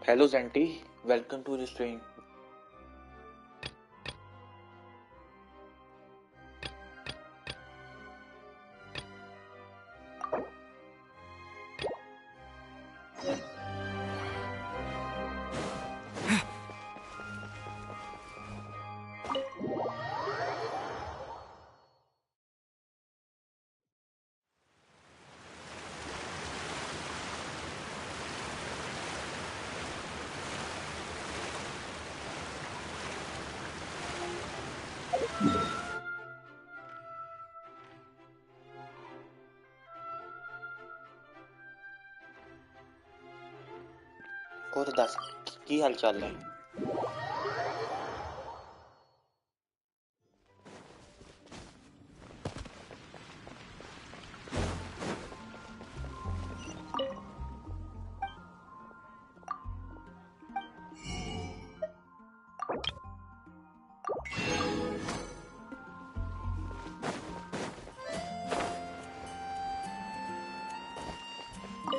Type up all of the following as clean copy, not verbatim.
Hello Zanti, welcome to the stream. और दस की हाल चाल है?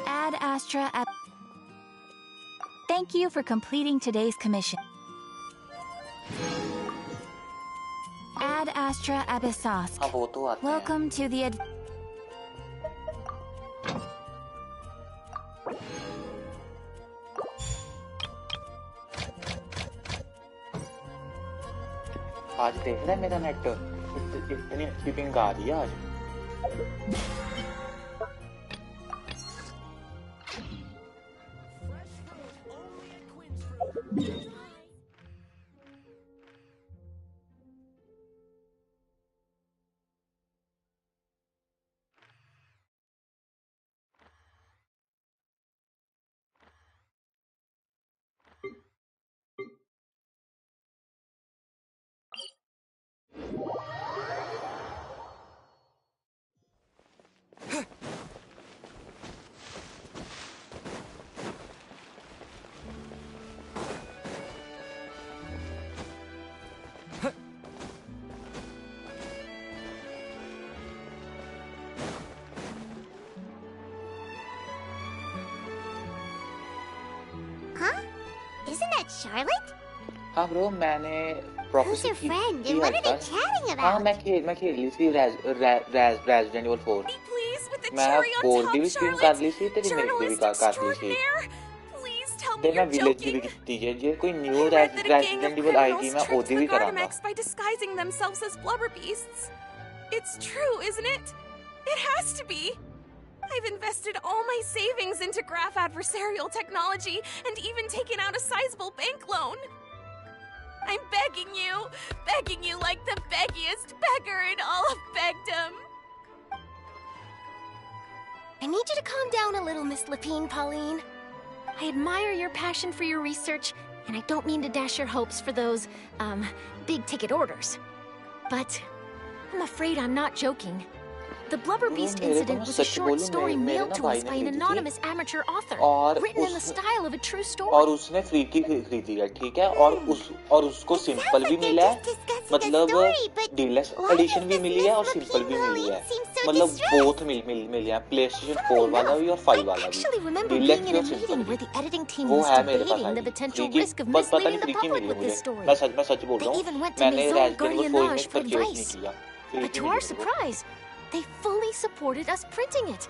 Ad Astra Ep. Thank you for completing today's commission. Ad Astra Abyssosque. हाँ वो तो आते हैं. Welcome to the आज देख रहा है मेरा नेट इतनी अच्छी पिंग आ रही है आज. Charlotte? हाँ ब्रो मैंने Who's your friend and what are they chatting about? हाँ मैं खेल ली थी Resident Evil 4. मैं 4 भी स्ट्रीम कर ली थी तेरी मेरी भी कर ली थी. ते मैं विलेज भी की थी जे कोई न्यू Resident Evil आएगी मैं ओदी भी करांगा. By disguising themselves as blubber beasts. It's true, isn't it? It has to be. I've invested all my savings into graph adversarial technology and even taken out a sizable bank loan. I'm begging you like the beggiest beggar in all of begdom. I need you to calm down a little, Miss Lapine, Pauline. I admire your passion for your research, and I don't mean to dash your hopes for those, big-ticket orders. But I'm afraid I'm not joking. The Blubber Beast incident was a short story mailed to us by an anonymous amateur author, written in the style of a true story. और उसने free की खरीदी है ठीक है और उसको simple भी मिला है मतलब डीलक्स एडिशन भी मिली है और सिंपल भी मिली है मतलब बोथ मिल है PlayStation 4 वाला भी और 5 वाला भी डीलक्स भी और सिंपल भी वो है मेरे पास फ्री पता नहीं फ्री की मिली मुझे मैं सच बोल रहा हूँ मैंने Resident Evil 4 में परचेज नहीं किया. But to our surprise, they fully supported us printing it.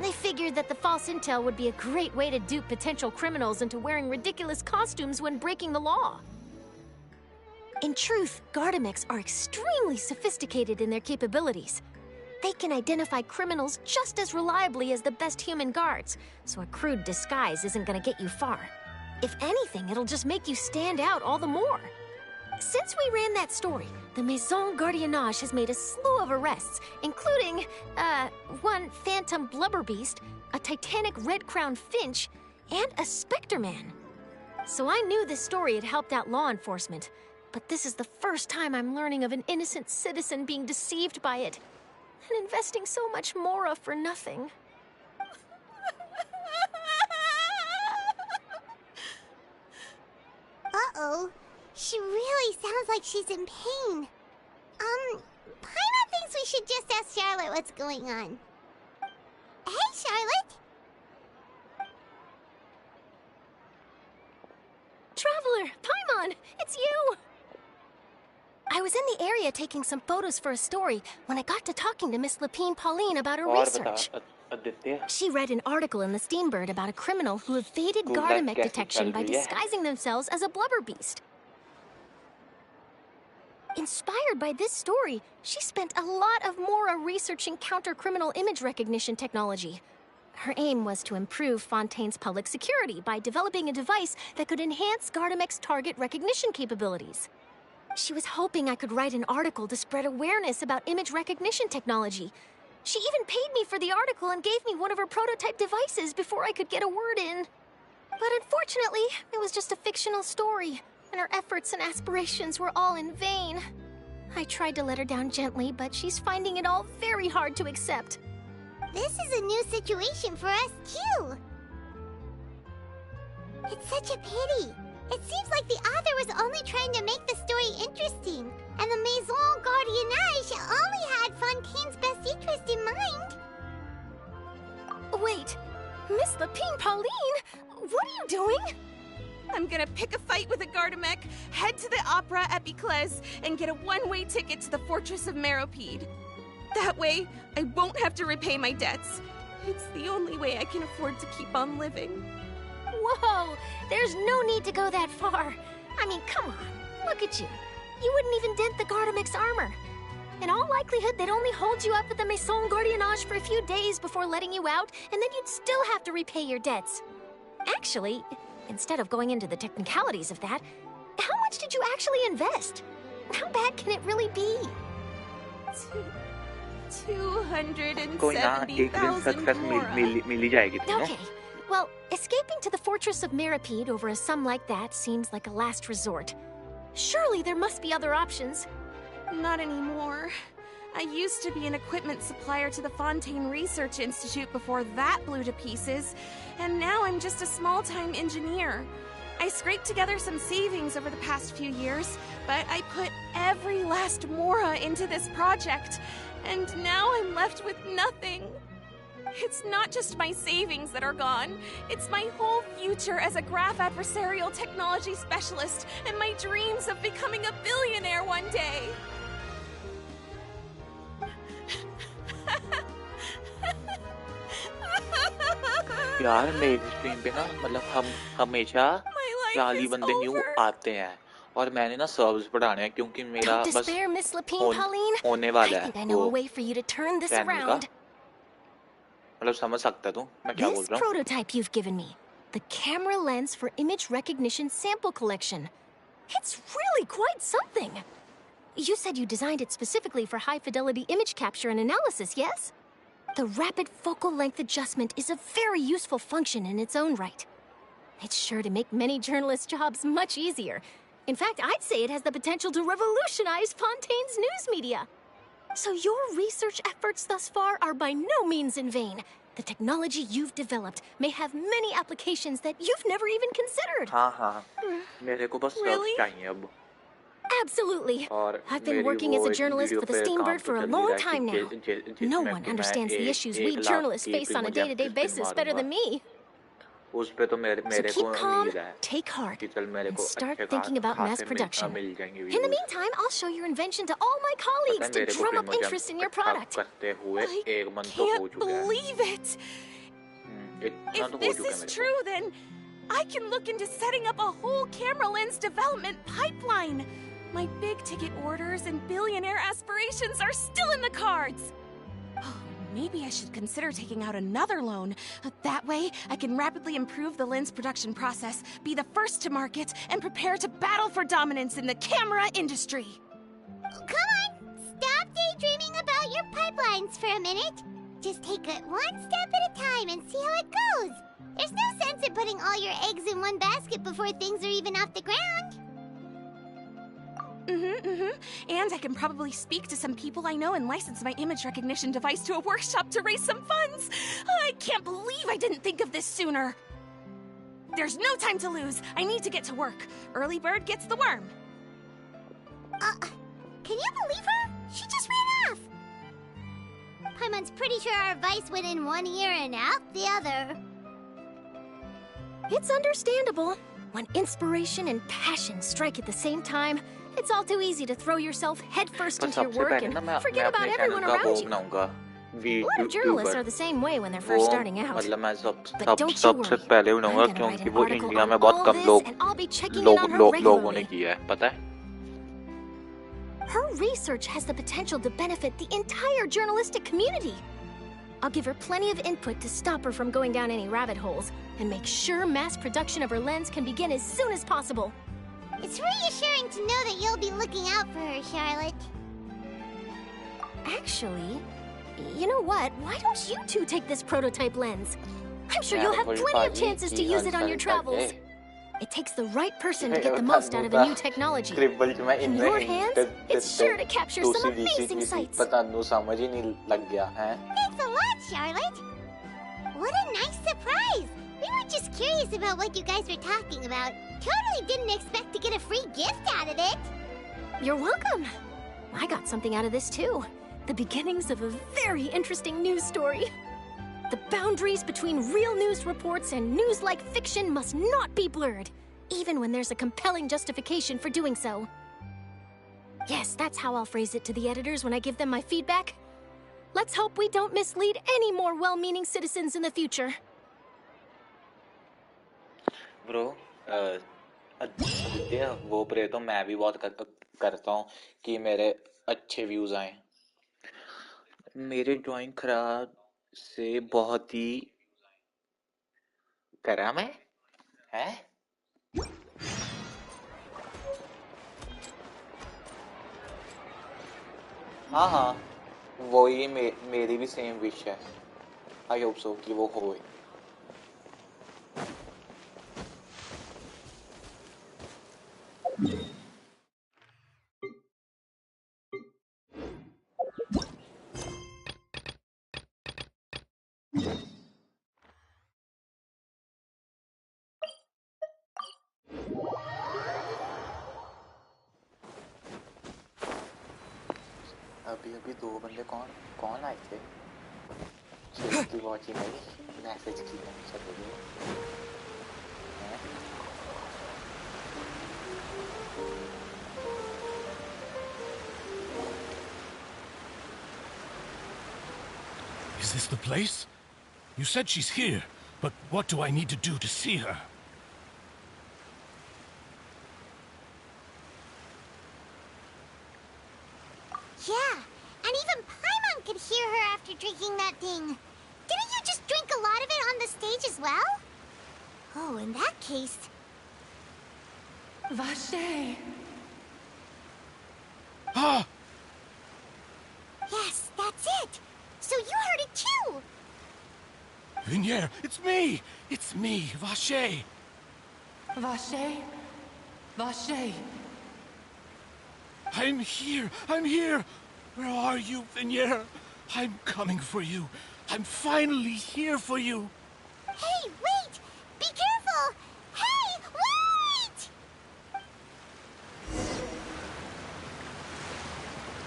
They figured that the false intel would be a great way to dupe potential criminals into wearing ridiculous costumes when breaking the law. In truth, Gardamex are extremely sophisticated in their capabilities. They can identify criminals just as reliably as the best human guards, so a crude disguise isn't gonna get you far. If anything, it'll just make you stand out all the more. Since we ran that story, the Maison Gardiennage has made a slew of arrests, including, one phantom blubber beast, a titanic red-crowned finch, and a specter man. So I knew this story had helped out law enforcement, but this is the first time I'm learning of an innocent citizen being deceived by it, and investing so much mora for nothing. Uh-oh. She really sounds like she's in pain. Paimon thinks we should just ask Charlotte what's going on. Hey, Charlotte! Mother! Paimon! It's you! I was in the area taking some photos for a story when I got to talking to Miss Lapine Pauline about her और बता research. Aditya She read an article in the Steambird about a criminal who evaded School life Gardamek कैसी detection चल by रही है? disguising themselves as a blubber beast. Inspired by this story, she spent a lot of Mora researching counter-criminal image recognition technology. Her aim was to improve Fontaine's public security by developing a device that could enhance Gardamek's target recognition capabilities. She was hoping I could write an article to spread awareness about image recognition technology. She even paid me for the article and gave me one of her prototype devices before I could get a word in. But unfortunately, it was just a fictional story, and her efforts and aspirations were all in vain. I tried to let her down gently, but she's finding it all very hard to accept. This is a new situation for us, too. It's such a pity. It seems like the author was only trying to make the story interesting, and the Maison Gardiennage only had Fontaine's best interest in mind. Wait, Miss Lapine Pauline, what are you doing? I'm gonna pick a fight with a Gardamek, head to the Opera at Biclez, and get a one-way ticket to the Fortress of Meropide. That way, I won't have to repay my debts. It's the only way I can afford to keep on living. Whoa, there's no need to go that far. I mean, come on, look at you. You wouldn't even dent the Gardamek's armor. In all likelihood, they'd only hold you up at the Maison Gardiennage for a few days before letting you out, and then you'd still have to repay your debts. Actually, instead of going into the technicalities of that, how much did you actually invest? How bad can it really be? कोई ना एक दिन 270,000 success Mora. मिल ही जाएगी तुम्हें Okay, well, escaping to the Fortress of Meropide over a sum like that seems like a last resort. Surely there must be other options. Not anymore. I used to be an equipment supplier to the Fontaine Research Institute before that blew to pieces, and now I'm just a small-time engineer. I scraped together some savings over the past few years, but I put every last Mora into this project, and now I'm left with nothing. It's not just my savings that are gone. It's my whole future as a graph adversarial technology specialist and my dreams of becoming a billionaire one day. यार मेरी stream पे ना मतलब हम हमेशा My life जाली is बंदे new over. आते हैं और मैंने ना सर्व्स बढ़ाने हैं क्योंकि मेरा Don't बस despair, Miss Lapine होन- Pauline. होने I वाला think I है know वो a way for you to turn this channel का around. मतलब समझ सकता है तू मैं क्या बोल This रहा हूँ prototype you've given me, the camera lens for image recognition sample collection. It's really quite something. You said you designed it specifically for high-fidelity image capture and analysis, yes? The rapid focal length adjustment is a very useful function in its own right. It's sure to make many journalists' jobs much easier. In fact, I'd say it has the potential to revolutionize Fontaine's news media. So your research efforts thus far are by no means in vain. The technology you've developed may have many applications that you've never even considered. हाँ हाँ मेरे को बस serves Really? चाहिए अब Absolutely. और I've been मेरी working as वो a एक journalist वीडियो for the पे काम Steambird तो for a चल ही long रहा है time कि now. जिसमें No कि one मैं understands the एक- issues एक we लाख journalists की face on a मुझे day-to-day अपनी basis मारूंगा। better than me. उस पे तो मेरे So मेरे को keep calm, उम्मीद है take heart, कि चल मेरे and को start अच्छे thinking about mass खासे production. मिल जाएंगे In the views। meantime, I'll show your invention to all my पता colleagues है to मेरे को drum up प्रेमोजन interest in your इकट्ठा product. करते हुए I एक मंथ तो हो can't चुका है believe it! इतना तो If हो this चुका है is मेरे true, then I can look into setting up a whole camera lens development pipeline. My big ticket orders and billionaire aspirations are still in the cards. Oh, maybe I should consider taking out another loan. That way, I can rapidly improve the lens production process, be the first to market, and prepare to battle for dominance in the camera industry. Come on, stop daydreaming about your pipelines for a minute. Just take it one step at a time and see how it goes. There's no sense in putting all your eggs in one basket before things are even off the ground. And I can probably speak to some people I know and license my image recognition device to a workshop to raise some funds. I can't believe I didn't think of this sooner. There's no time to lose. I need to get to work. Early bird gets the worm. Can you believe her? She just ran off. Paimon's pretty sure our advice went in one ear and out the other. It's understandable. When inspiration and passion strike at the same time, it's all too easy to throw yourself headfirst into your work and forget about everyone around you. A lot of journalists are the same way when they're first starting out. But don't you worry, I'm gonna write an article on all this and I'll be checking in on her regularly. Her research has the potential to benefit the entire journalistic community. I'll give her plenty of input to stop her from going down any rabbit holes and make sure mass production of her lens can begin as soon as possible. It's reassuring to know that you'll be looking out for her, Charlotte. Actually, you know what? Why don't you two take this prototype lens? I'm sure you'll have plenty of chances to use it on your travels. It takes the right person to get the most out of a new technology. In your hands, it's sure to capture some amazing sights. Thanks a lot, Charlotte. What a nice surprise. We were just curious about what you guys were talking about. Totally didn't expect to get a free gift out of it. You're welcome. I got something out of this too. The beginnings of a very interesting news story. The boundaries between real news reports and news-like fiction must not be blurred, even when there's a compelling justification for doing so. Yes, that's how I'll phrase it to the editors when I give them my feedback. Let's hope we don't mislead any more well-meaning citizens in the future. Bro, वो pray तो मैं भी बहुत करता हूँ कि मेरे अच्छे व्यूज आए. मेरे ड्राइंग खराब से बहुत ही करा मैं हैं. हाँ, वही मेरी भी सेम विश है. आई होप सो कि वो होए. अभी दो बंदे कौन आए थे. की वॉचिंग है, मैसेज की Is this the place? You said she's here, but what do I need to do to see her? Yeah, and even Paimon could hear her after drinking that thing. Didn't you just drink a lot of it on the stage as well? Oh, in that case... Vache! Ah! Yes, that's it! So you heard it too! Vignier, it's me! It's me, Vache! Vache? Vache! I'm here! I'm here! Where are you, Vignier? I'm coming for you. I'm finally here for you. Hey, wait! Be careful! Hey, wait!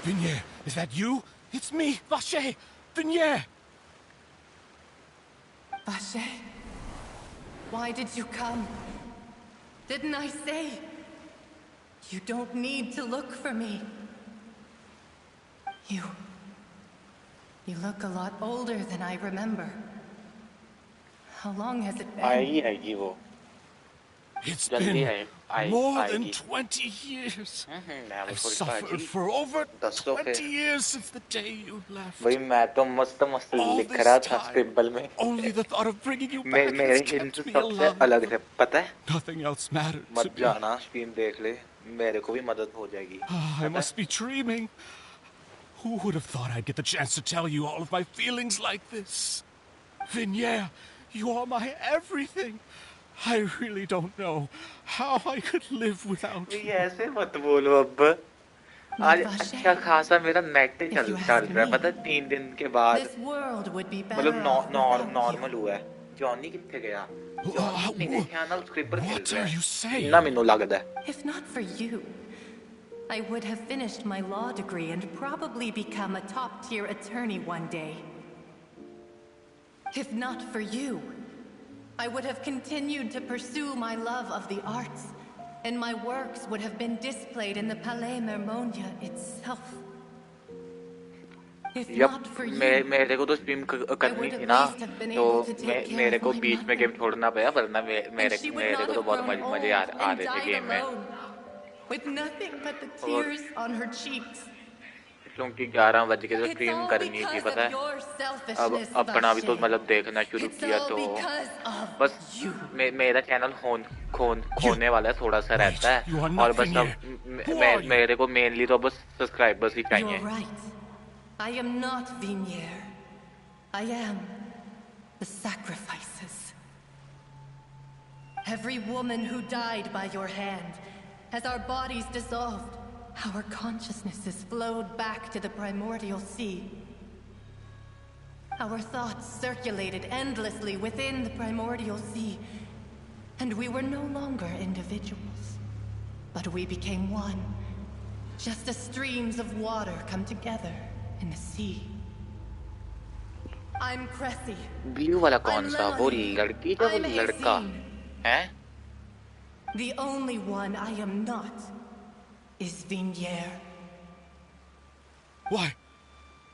Vignier, is that you? It's me, Vache! Vignier! Vache? Why did you come? Didn't I say? You don't need to look for me. You look a lot older than I remember. How long has it been? It's been more than 20 years. I've suffered for over 20 years since the day you left. भाई मैं तो मस्त लिख रहा था scribble में. Only the thought of bringing you back has kept me alive. अलग थे पता है. Nothing else mattered to मत me. जाना, स्ट्रीम देख ले, मेरे को भी मदद हो जाएगी. I must be dreaming. Who would have thought I'd get the chance to tell you all of my feelings like this? Vignier, you are my everything. I really don't know how I could live without you. ऐसे मत बोलो अब. आज अच्छा खासा मेरा net चल रहा है पता है 3 दिन के बाद. मतलब नॉर्मल हुआ है. जॉनी किथे गया? जॉनी मेरे ख्याल नाल स्क्रिपर खेल रहा है. ना मेनू लगदा है. If not for you, I would have finished my law degree and probably become a top-tier attorney one day. If not for you, I would have continued to pursue my love of the arts, and my works would have been displayed in the Palais Mermonia itself. If not for you, मेरे को तो stream करनी थी ना, तो मेरे को बीच में गेम छोड़ना पड़ा, वरना मेरे को तो बहुत मजे आ रहे थे गेम में। with nothing but the tears on her cheeks. क्योंकि 11 बज के तो स्ट्रीम करनी थी, पता है। अब अपना भी तो मतलब देखना शुरू किया, तो बस मेरा चैनल खोने वाला है, थोड़ा सा रहता है, और बस अब मेरे को मेनली तो बस सब्सक्राइबर्स ही चाहिए। I am not Vignier. I am the sacrifices. Every woman who died by your hand, as our bodies dissolved, our consciousnesses flowed back to the primordial sea. Our thoughts circulated endlessly within the primordial sea, and we were no longer individuals, but we became one, just as streams of water come together in the sea. I'm Cressy. Blue वाला कौन सा? वो लड़की या वो लड़का है? The only one I am not is Vignier. Why?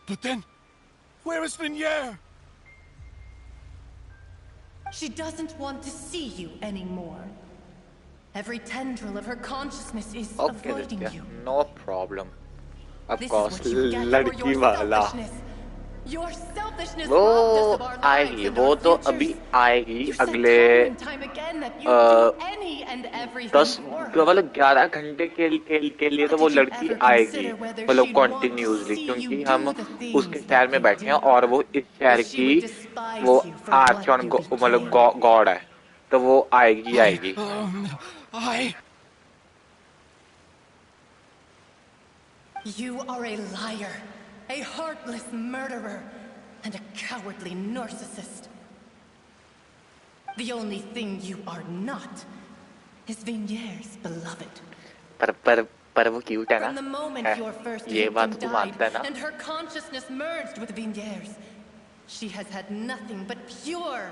But then, where is Vignier? She doesn't want to see you anymore. Every tendril of her consciousness is avoiding you. No problem. Of course, लड़की वाला वो आएगी, वो तो अभी आएगी अगले 10 मतलब 11 घंटे के लिए तो वो लड़की आएगी, मतलब कंटिन्यूसली, क्योंकि हम उसके शहर में बैठे हैं और वो इस शहर की वो आर्चन मतलब गॉड है, तो वो आएगी। You are a liar, a heartless murderer, and a cowardly narcissist. The only thing you are not is Vignier's beloved. पर वो क्यूट है ना? From the moment your first victim died and her consciousness merged with Vignier's, she has had nothing but pure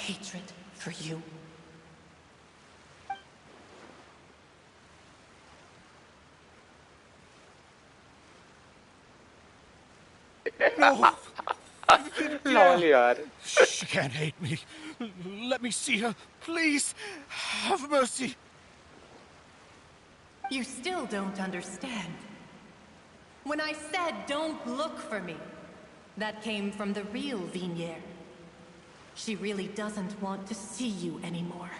hatred for you. No, yaar. She can't hate me. Let me see her, please. Have mercy. You still don't understand. When I said don't look for me, that came from the real Vignier. She really doesn't want to see you anymore.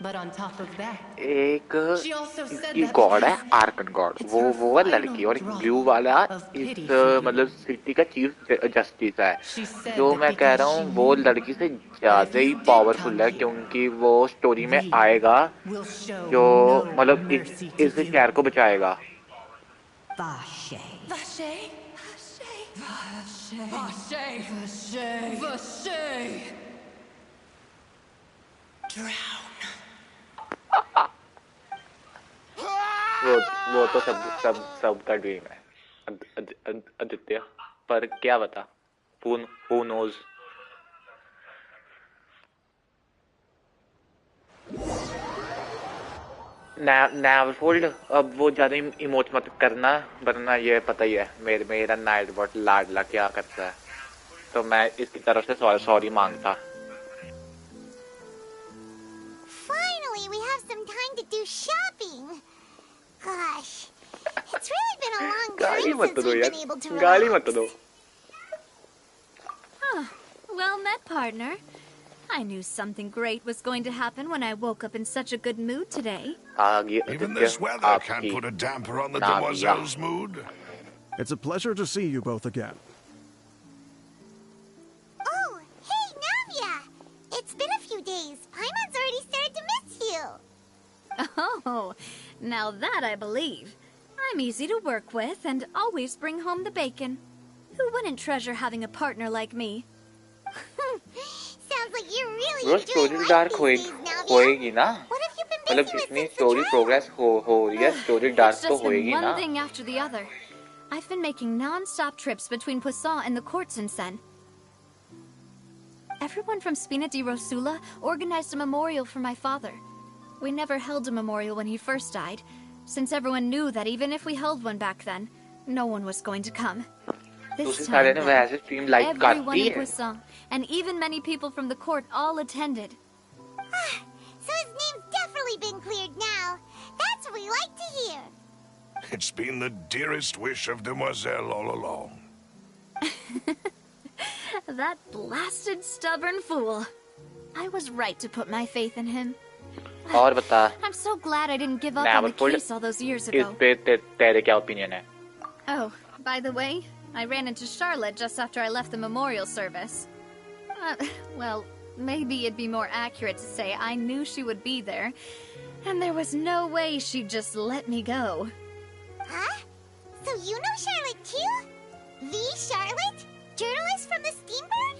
But on top of that, she also said that God है, Arkan God, वो लड़की, और blue वाला इस मतलब city का chief justice है। जो मैं कह रहा हूँ वो लड़की से ज्यादा ही पावरफुल है, क्योंकि वो स्टोरी में आएगा जो मतलब इस शहर को बचाएगा। वो तो सब का ड्रीम है आदित्य, पर क्या बता, who knows? नेवरफोल्ड, अब वो ज्यादा इमोट मत करना, वरना ये पता ही है मेरा नाइट बॉट लाडला क्या करता है, तो मैं इसकी तरफ से सॉरी मांगता। Finally, we have some time to do shopping. Gosh, it's really been a long time since we've been able to relax. गाली मत दो। Well met, partner. I knew something great was going to happen when I woke up in such a good mood today. Even this weather can't put a damper on the demoiselle's mood. It's a pleasure to see you both again. Oh, hey, Navia! It's been a few days. Paimon's already started to miss you. Oh, now that I believe. I'm easy to work with and always bring home the bacon. Who wouldn't treasure having a partner like me? Sounds like you're really रोज story dark होएगी ना, मतलब जितनी story progress हो रही है, story dark तो होएगी ना। One thing after the other. I've been making non-stop trips between Poisson and the courts in Sen. Everyone from Spina di Rosula organized a memorial for my father. We never held a memorial when he first died, since everyone knew that even if we held one back then, no one was going to come. This time, though, everyone in Buisson, and even many people from the court all attended. So his name's definitely been cleared now. That's what we like to hear. It's been the dearest wish of Demoiselle all along. That blasted stubborn fool. I was right to put my faith in him. और बता I'm so glad I didn't give up on the case all those years ago. इस पे तेरे क्या opinion है? Oh, by the way, I ran into Charlotte just after I left the memorial service. Well, maybe it'd be more accurate to say I knew she would be there, and there was no way she'd just let me go. Huh? So you know Charlotte too? The Charlotte? Journalist from the Steambird?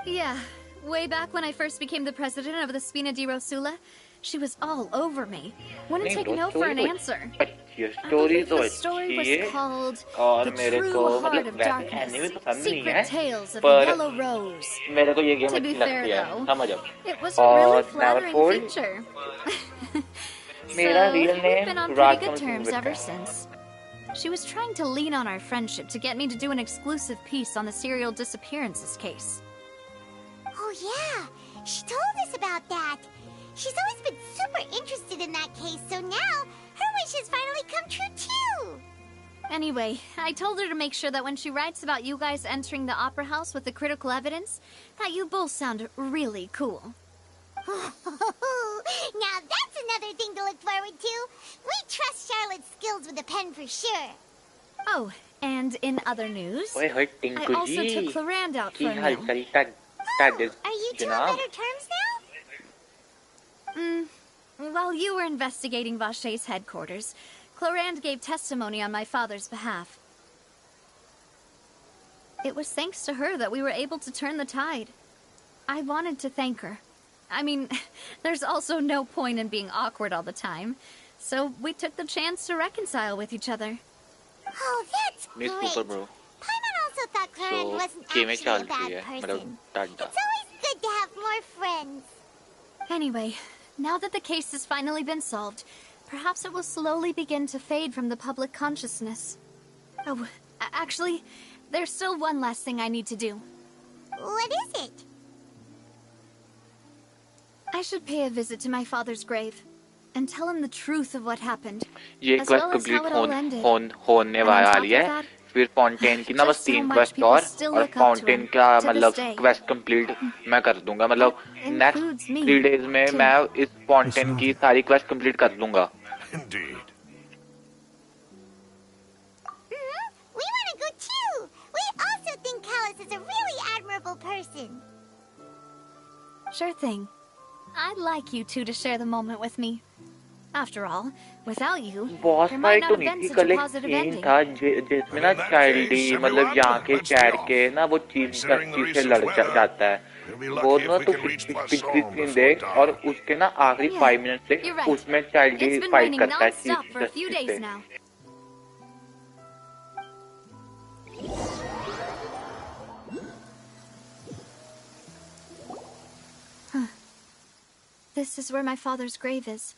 Yeah, way back when I first became the president of the Spina di Rosula, she was all over me. Wouldn't take no for an answer. ये story तो The story was called और The मेरे True को Heart मतलब of वैसे Darkness, anime पसंद नहीं Secret है Tales of the पर Yellow Rose. मेरे को ये game To be अच्छी fair, लगती है though, समझ अब it was a really और flattering Neverfold feature. मेरा So, real we've name been on Raj pretty good Kamal terms Singh ever है since. She was trying to lean on our friendship to get me to do an exclusive piece on the serial disappearances case. Oh yeah, she told us about that. She's always been super interested in that case, so now her wish has finally come true too. Anyway, I told her to make sure that when she writes about you guys entering the opera house with the critical evidence, that you both sound really cool. Now that's another thing to look forward to. We trust Charlotte's skills with a pen for sure. Oh, and in other news, ओए होए I Tinku also ji took Clarand out for की a meal. हालचाल Are you two on जनाब better terms now? While you were investigating Vache's headquarters, Clarand gave testimony on my father's behalf. It was thanks to her that we were able to turn the tide. I wanted to thank her. I mean, there's also no point in being awkward all the time, so we took the chance to reconcile with each other. Oh, that's Miss great. Super Bro Paimon also thought Clarence So, wasn't game actually चल a रही bad है person. मतलब डांडा It's always good to have more friends. Anyway, now that the case has finally been solved, perhaps it will slowly begin to fade from the public consciousness. Oh, actually, there's still one last thing I need to do. What is it? I should pay a visit to my father's grave and tell him the truth of what happened, ये as quest well as how it all ended. होने And on top वाली है of that, फिर fountain की ना बस just how 3 much quest people और still और look up to fountain him का to this मतलब day. क्वेस्ट कंप्लीट मैं कर दूंगा मतलब That includes next me, 3 days में too. मैं इस फाउंटेन की सारी क्वेस्ट कंप्लीट कर लूंगा Indeed. We want to go too. We also think Callus is a really admirable person. Sure thing. I'd like you two to share the moment with me. After all, without you, boss there might fight not तो have नहीं been थी such कल a एक positive scene ending. था जिसमें ना चाइल्डी मतलब यहाँ के शहर के ना वो चीफ जस्टिस से लड़ जाता है वो ना तो पिछली सीन देख और उसके ना आखिरी 5 मिनट से You're right. उसमें चाइल्डी It's been फाइट raining करता है non-stop chief for a few justice days से now. This is where my father's grave is.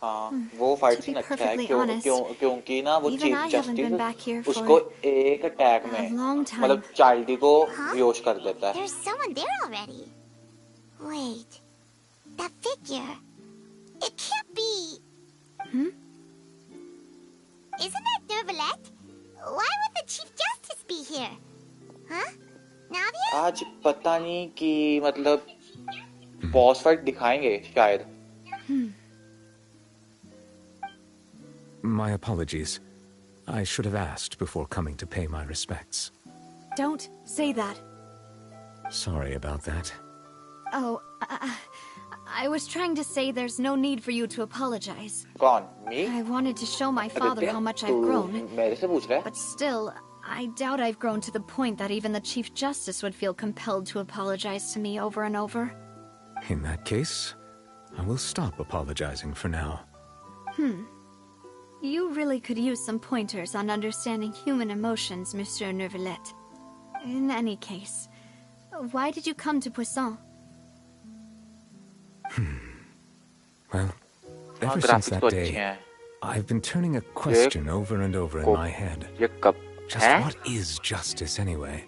हाँ वो फाइट To be सीन अच्छा है perfectly honest, क्योंकि ना वो even chief I haven't been back justice here उसको for एक अटैक a में long time. मतलब चाइल्डी को बेहोश कर देता है There's someone there already. Wait. That figure. It can't be. Isn't that Nervalette? Why would the Chief Justice be here? Huh? Navia? आज पता नहीं कि मतलब बॉस फाइट दिखाएंगे शायद My apologies. I should have asked before coming to pay my respects. Don't say that. Sorry about that. Oh, I was trying to say there's no need for you to apologize. कौन मी I wanted to show my father how much I've grown. मेरे से पूछ रहा है But still, I doubt I've grown to the point that even the Chief Justice would feel compelled to apologize to me over and over. In that case, I will stop apologizing for now. You really could use some pointers on understanding human emotions, Monsieur Nervalette. In any case, Why did you come to Poisson? Well, ever since that day, I've been turning a question over and over in my head. Just what is justice anyway?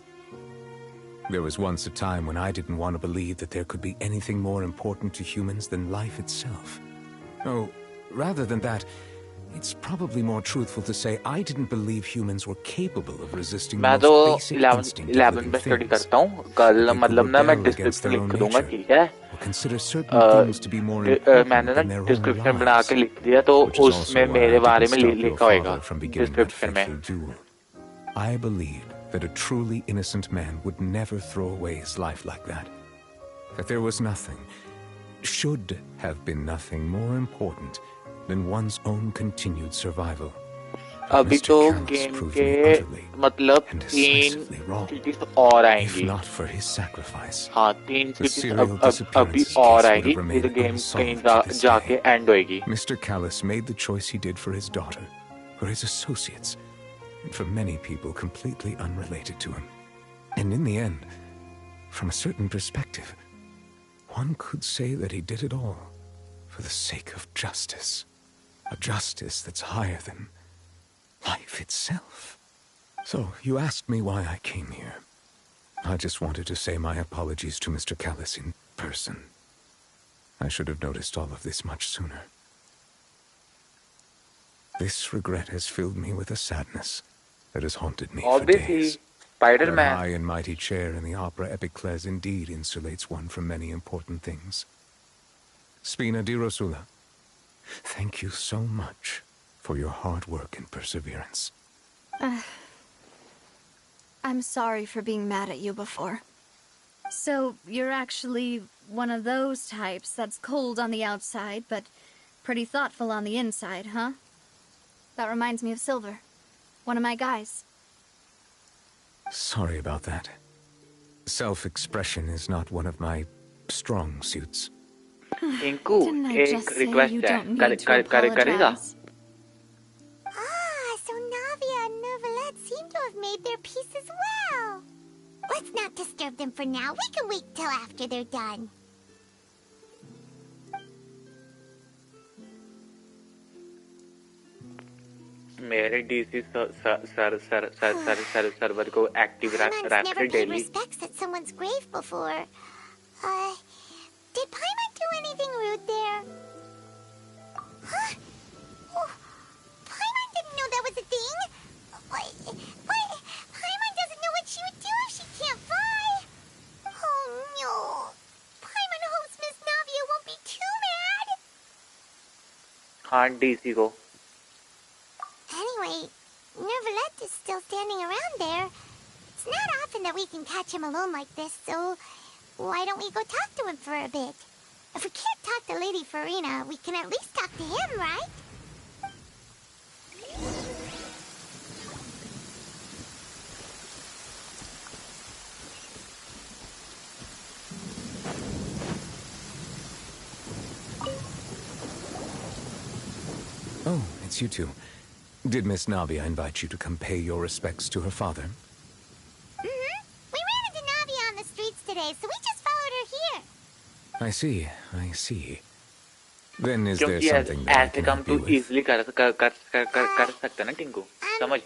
There was once a time when I didn't want to believe that there could be anything more important to humans than life itself. Oh, rather than that, it's probably more truthful to say I didn't believe humans were capable of resisting the most basic instinct of living things. Or consider certain things to be more important than their own lives. Which is also why I didn't stop your father from beginning that fateful duel. I believed that a truly innocent man would never throw away his life like that. That there was nothing, should have been nothing more important than one's own continued survival. अभी तो game के मतलब 3 cities और आएंगी. हाँ 3 cities अभी और आएगी. फिर गेम कहीं जाके एंड होएगी. Mr. Callis made the choice he did for his daughter, for his associates, and for many people completely unrelated to him. And in the end, from a certain perspective, one could say that he did it all for the sake of justice. A justice that's higher than life itself. So, you asked me why I came here. I just wanted to say my apologies to Mr. Callis in person. I should have noticed all of this much sooner. This regret has filled me with a sadness that has haunted me for days. Spider-Man. The high and mighty chair in the opera Epiclese indeed insulates one from many important things. Spina di Rosula, thank you so much for your hard work and perseverance. I'm sorry for being mad at you before. So, you're actually one of those types that's cold on the outside, but pretty thoughtful on the inside, huh? That reminds me of Silver, one of my guys. Sorry about that. Self-expression is not one of my strong suits. Inku, एक request है. करेगा? So Navia and Novelette seem to have made their peace as well. Let's not disturb them for now. We can wait till after they're done. मेरे DC server को active रखकर daily. Respects at someone's grave before. Did Paimon do anything rude there? Huh? Oh, Paimon didn't know that was a thing. What? Paimon doesn't know what she would do if she can't fly. Oh no. Paimon hopes Miss Navia won't be too mad. हाँ DC को. Anyway, Novelette is still standing around there. It's not often that we can catch him alone like this, so why don't we go talk to him for a bit? If we can't talk to Lady Farina, we can at least talk to him, right? Oh, it's you two. Did Miss Navia invite you to come pay your respects to her father? Mm-hmm. We ran into Navia on the streets today, so we just followed her here. I see. Then is there something that I can help you with? easily कर सकता ना टिंकू. समझ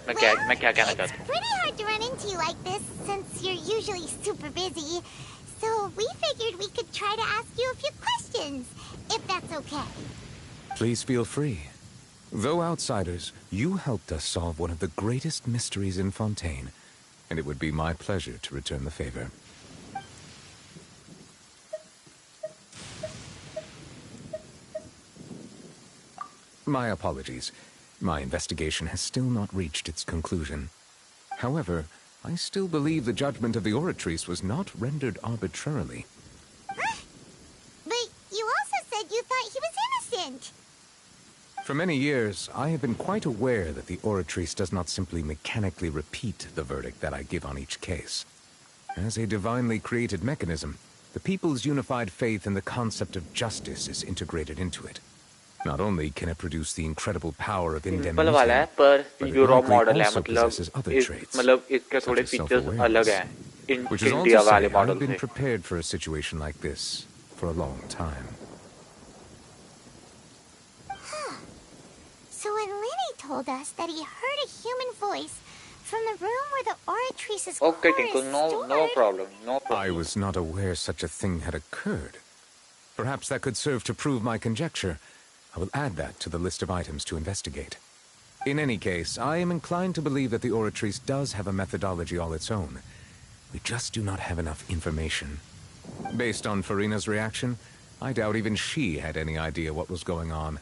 मैं क्या कहना चाहता हूँ. It's pretty hard to run into you like this since you're usually super busy. So we figured we could try to ask you a few questions, if that's okay. Please feel free. Though outsiders, you helped us solve one of the greatest mysteries in Fontaine, and it would be my pleasure to return the favor. My apologies. My investigation has still not reached its conclusion. However, I still believe the judgment of the Oratrice was not rendered arbitrarily. Huh? But you also said you thought he was innocent. For many years, I have been quite aware that the Oratrice does not simply mechanically repeat the verdict that I give on each case. As a divinely created mechanism, the people's unified faith in the concept of justice is integrated into it. Not only can it produce the incredible power of indemnity, but it likely also possesses other traits, इसके थोड़े features अलग हैं. Which is all to say, I've been prepared for a situation like this for a long time. Huh. So when Lenny told us that he heard a human voice from the room where the Oratrice's Okay, core Tinku, is no stored... problem, no problem. I was not aware such a thing had occurred. Perhaps that could serve to prove my conjecture. I will add that to the list of items to investigate. In any case, I am inclined to believe that the Oratrice does have a methodology all its own. We just do not have enough information. Based on Furina's reaction, I doubt even she had any idea what was going on.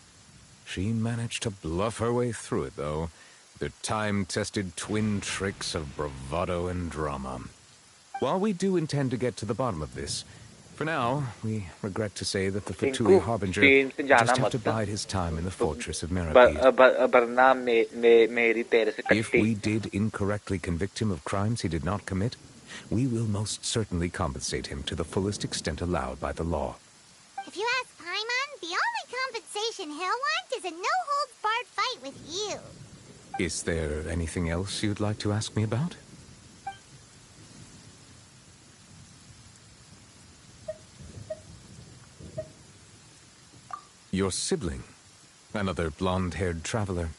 She managed to bluff her way through it, though. Their time-tested twin tricks of bravado and drama. While we do intend to get to the bottom of this, for now, we regret to say that the Fatui Harbinger will just have to bide his time in the fortress of Merapede. If we did incorrectly convict him of crimes he did not commit, we will most certainly compensate him to the fullest extent allowed by the law. If you ask Paimon, the only compensation he'll want is a no-holds-barred fight with you. Is there anything else you'd like to ask me about? Your sibling, another blonde-haired traveler.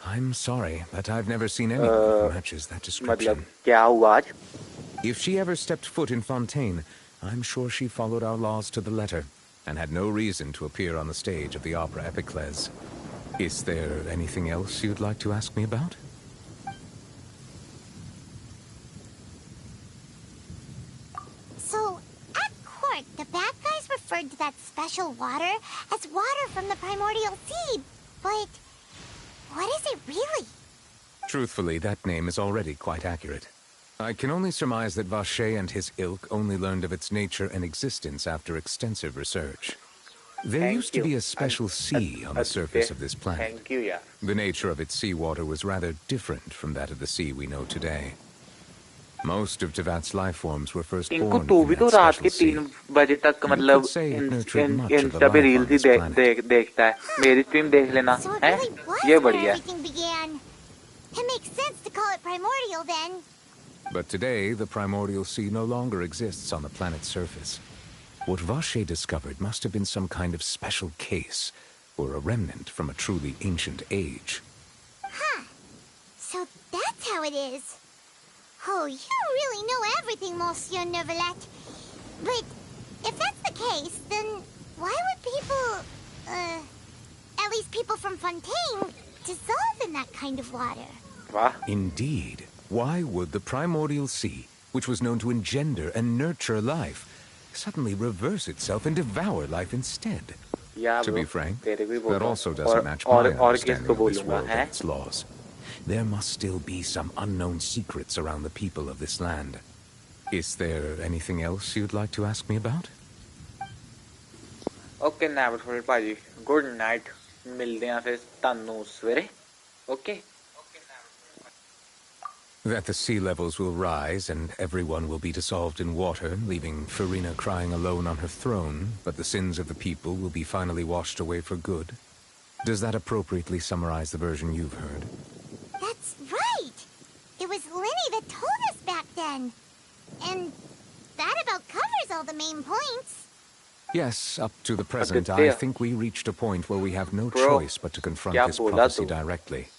I'm sorry, but I've never seen anyone who matches that description. If she ever stepped foot in Fontaine, I'm sure she followed our laws to the letter, and had no reason to appear on the stage of the opera Epiclese. Is there anything else you'd like to ask me about? So, at court, the bad guys referred to that special water as water from the primordial sea, but what is it really? Truthfully, that name is already quite accurate. I can only surmise that Vacher and his ilk only learned of its nature and existence after extensive research. There used to be a special sea on the surface of this planet. The nature of its seawater was rather different from that of the sea we know today. Most of Tevat's life forms were first born in that special sea. You could say it nurtured much of the life on this planet. So it really was where everything began. It makes sense to call it primordial then. But today, the primordial sea no longer exists on the planet's surface. What Vacher discovered must have been some kind of special case, or a remnant from a truly ancient age. Huh. So that's how it is. Oh, you really know everything, Monsieur Neuvillette. But if that's the case, then why would people, at least people from Fontaine, dissolve in that kind of water? Indeed. Why would the primordial sea, which was known to engender and nurture life, suddenly reverse itself and devour life instead? To be frank, that also doesn't match my understanding of this world and its laws. There must still be some unknown secrets around the people of this land. Is there anything else you'd like to ask me about? Okay, never for it, Paji. Good night. मिलते हैं फिर तानू सवेरे. Okay. That the sea levels will rise and everyone will be dissolved in water, leaving Furina crying alone on her throne, but the sins of the people will be finally washed away for good. Does that appropriately summarize the version you've heard? That's right! It was Lenny that told us back then. And that about covers all the main points. Yes, up to the present, I think we reached a point where we have no choice but to confront this prophecy directly.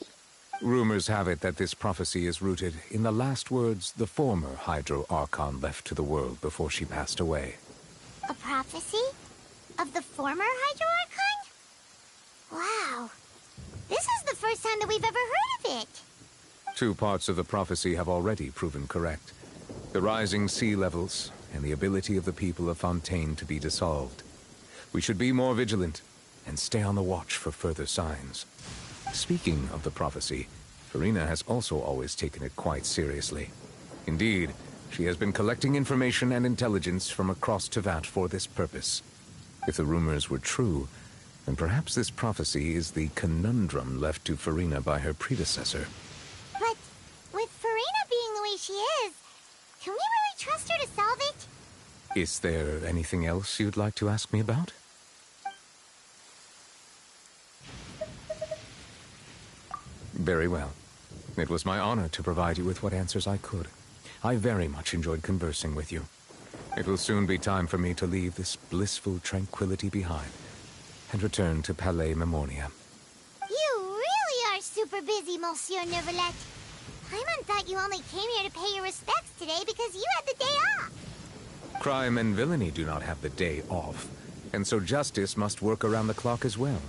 Rumors have it that this prophecy is rooted in the last words the former Hydro Archon left to the world before she passed away. A prophecy? Of the former Hydro Archon? Wow. This is the first time that we've ever heard of it. Two parts of the prophecy have already proven correct. The rising sea levels and the ability of the people of Fontaine to be dissolved. We should be more vigilant and stay on the watch for further signs. Speaking of the prophecy, Furina has also always taken it quite seriously. Indeed, she has been collecting information and intelligence from across Tevat for this purpose. If the rumors were true, then perhaps this prophecy is the conundrum left to Furina by her predecessor. But with Furina being the way she is, can we really trust her to solve it? Is there anything else you'd like to ask me about? Very well. It was my honor to provide you with what answers I could. I very much enjoyed conversing with you. It will soon be time for me to leave this blissful tranquility behind and return to Palais Memoria. You really are super busy, Monsieur Neverlet. Paimon thought you only came here to pay your respects today because you had the day off. Crime and villainy do not have the day off, and so justice must work around the clock as well.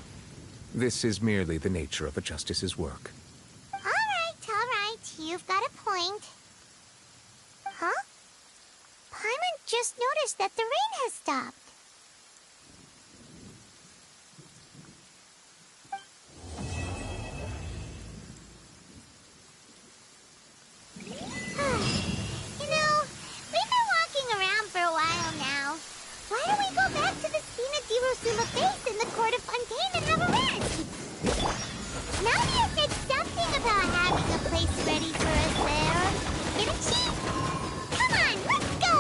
This is merely the nature of a justice's work. All right. You've got a point. Huh? Paimon just noticed that the rain has stopped. You know, we've been walking around for a while now. Why don't we go back to the Spina di Rosula base in the court of Fontaine and have a rest? Nadia said something about having a place ready for us there. Didn't she? Come on, let's go!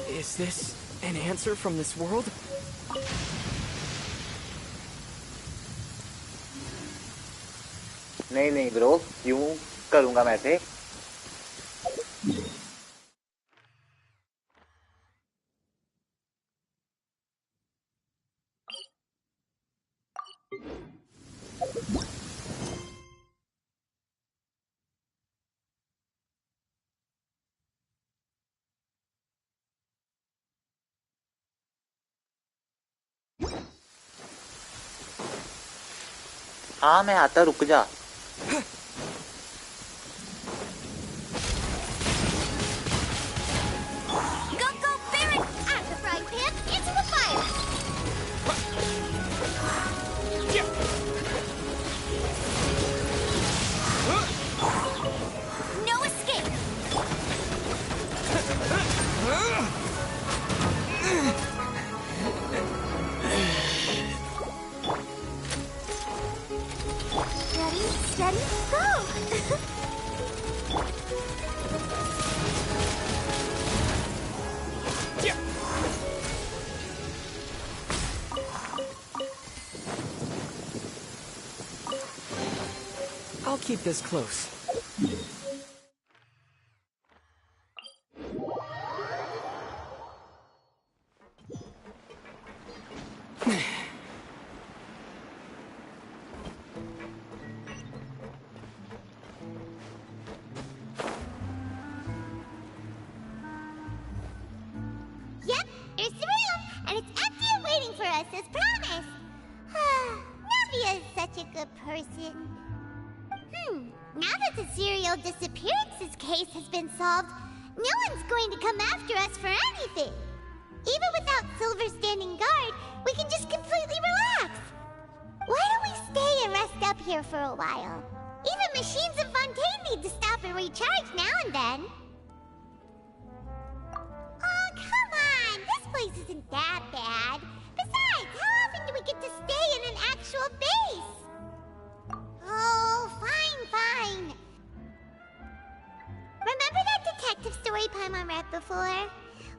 Is this an answer from this world? नहीं bro, यूं करूंगा मैं से। हाँ मैं आता, रुक जा। I'll keep this close. Yep, here's the room, and it's empty and waiting for us as promised. Navia is such a good person. Now that the serial disappearances case has been solved, no one's going to come after us for anything. Even without Silver standing guard, we can just completely relax. Why don't we stay and rest up here for a while? Even machines in Fontaine need to stop and recharge now and then. Oh, come on! This place isn't that bad. Besides, how often do we get to stay in an actual base? Oh, fine. Remember that detective story Paimon read before?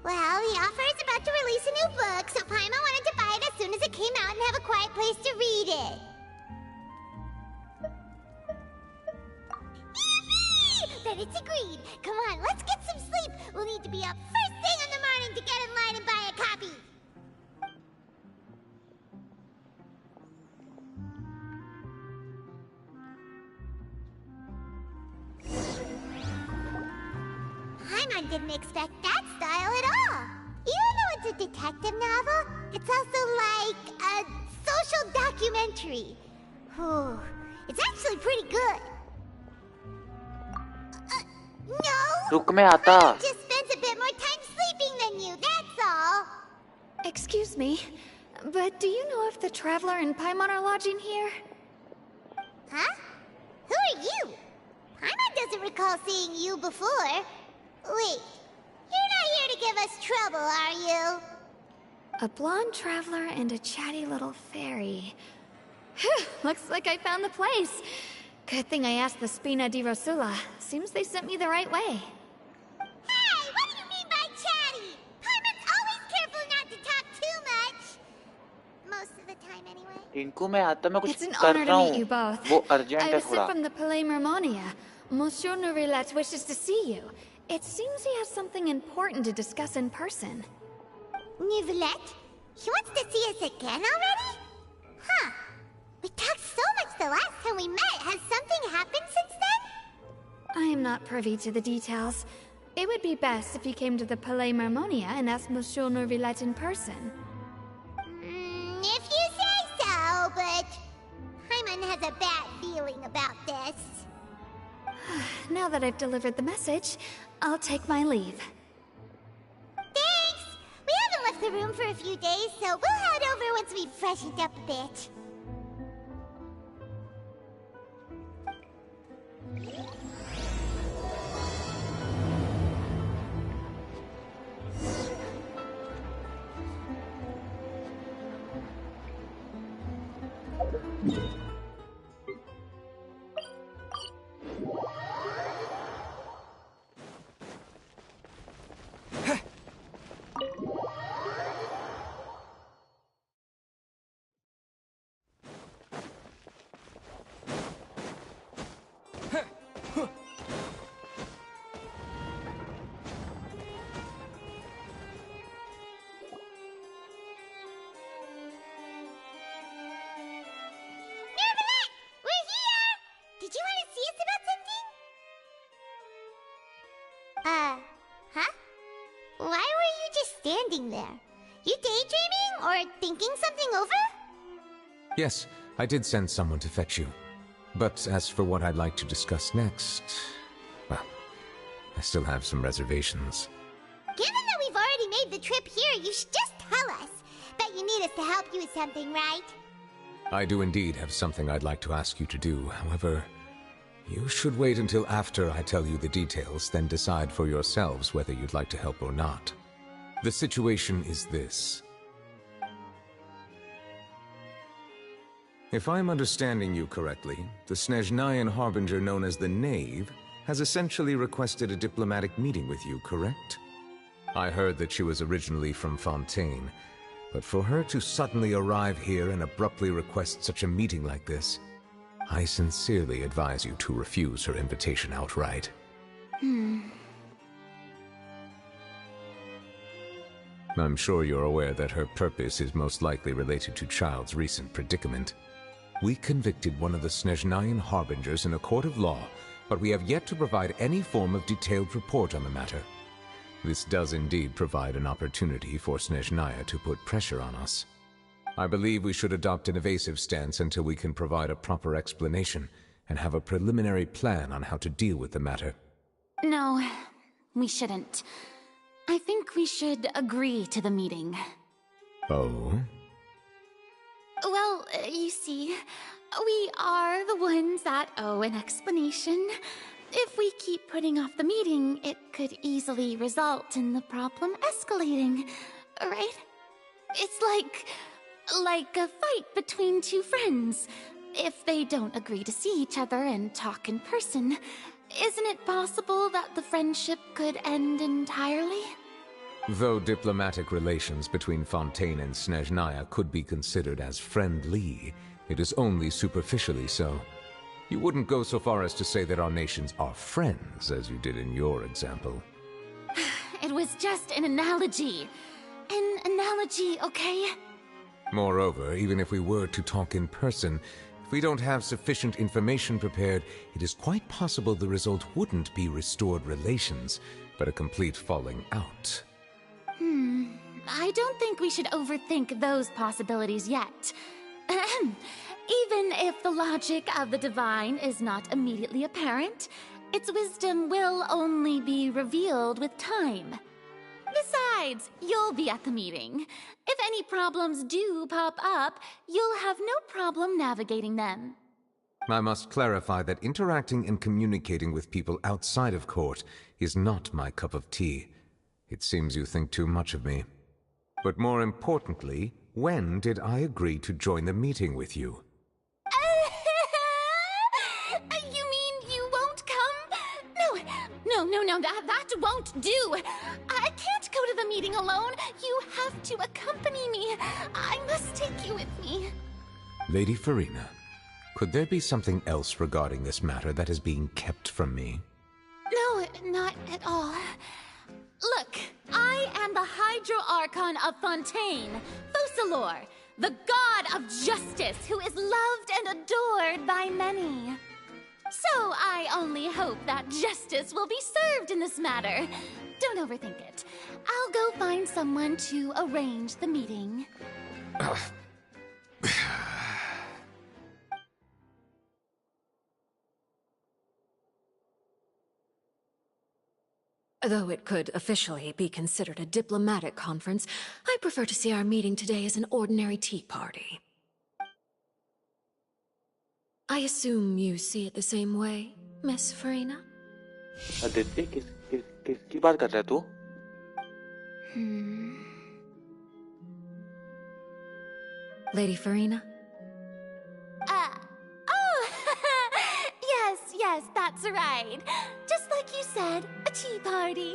Well, the author is about to release a new book, so Paimon wanted to buy it as soon as it came out and have a quiet place to read it. Yippee! Then it's agreed. Come on, let's get some sleep. We'll need to be up first thing in the morning to get in line and buy a copy. Paimon didn't expect that style at all. Even though it's a detective novel, it's also like a social documentary. It's actually pretty good. No! रुक मैं आता। I just spent a bit more time sleeping than you, that's all. Excuse me, but do you know if the Traveler and Paimon are lodging here? Huh? Who are you? Paimon doesn't recall seeing you before. Wait, you're not here to give us trouble, are you? A blonde traveler and a chatty little fairy. Whew, looks like I found the place. Good thing I asked the Spina di Rosula. Seems they sent me the right way. Hey, what do you mean by chatty? Paimon's always careful not to talk too much. Most of the time, anyway. इनको मैं आता मैं कुछ It's an कर honor रहा to meet you हूँ both. वो urgent I है was sent थोड़ा from the Palais Mermonia. Monsieur Nourilet wishes to see you. It seems he has something important to discuss in person. Nivelette? He wants to see us again already? Huh. We talked so much the last time we met. Has something happened since then? I am not privy to the details. It would be best if you came to the Palais Mermonia and asked Monsieur Nourilet in person. If you say so, but Paimon has a bad feeling about this. Now that I've delivered the message, I'll take my leave. Thanks! We haven't left the room for a few days, so we'll head over once we've freshened up a bit. Did you want to see us about something? Huh? Why were you just standing there? You daydreaming or thinking something over? Yes, I did send someone to fetch you. But as for what I'd like to discuss next, well, I still have some reservations. Given that we've already made the trip here, you should just tell us. Bet you need us to help you with something, right? I do indeed have something I'd like to ask you to do. However, you should wait until after I tell you the details, then decide for yourselves whether you'd like to help or not. The situation is this. If I'm understanding you correctly, the Snezhnayan Harbinger known as the Knave has essentially requested a diplomatic meeting with you, correct? I heard that she was originally from Fontaine, but for her to suddenly arrive here and abruptly request such a meeting like this, I sincerely advise you to refuse her invitation outright. I'm sure you're aware that her purpose is most likely related to Child's recent predicament. We convicted one of the Snezhnayan Harbingers in a court of law, but we have yet to provide any form of detailed report on the matter. This does indeed provide an opportunity for Snezhnaya to put pressure on us. I believe we should adopt an evasive stance until we can provide a proper explanation and have a preliminary plan on how to deal with the matter. No, we shouldn't. I think we should agree to the meeting. Oh? Well, you see, we are the ones that owe an explanation. If we keep putting off the meeting, it could easily result in the problem escalating, right? It's like a fight between two friends. If they don't agree to see each other and talk in person, isn't it possible that the friendship could end entirely? Though diplomatic relations between Fontaine and Snezhnaya could be considered as friendly, it is only superficially so. You wouldn't go so far as to say that our nations are friends, as you did in your example. It was just an analogy. An analogy, okay? Moreover, even if we were to talk in person, if we don't have sufficient information prepared, it is quite possible the result wouldn't be restored relations, but a complete falling out. I don't think we should overthink those possibilities yet. Even if the logic of the divine is not immediately apparent, its wisdom will only be revealed with time. Besides, you'll be at the meeting. If any problems do pop up, you'll have no problem navigating them. I must clarify that interacting and communicating with people outside of court is not my cup of tea. It seems you think too much of me. But more importantly, when did I agree to join the meeting with you? You mean you won't come? No, that won't do. I can't go to the meeting alone. You have to accompany me. I must take you with me. Lady Farina, could there be something else regarding this matter that is being kept from me? No, not at all. Look, I am the Hydro Archon of Fontaine, Focalor, the god of justice who is loved and adored by many. So I only hope that justice will be served in this matter. Don't overthink it. I'll go find someone to arrange the meeting. Though it could officially be considered a diplomatic conference, I prefer to see our meeting today as an ordinary tea party. I assume you see it the same way, Miss Farina? Aditya किसकी बात कर रहा है तू? Lady Farina? Yes, that's right. Just like you said, a tea party.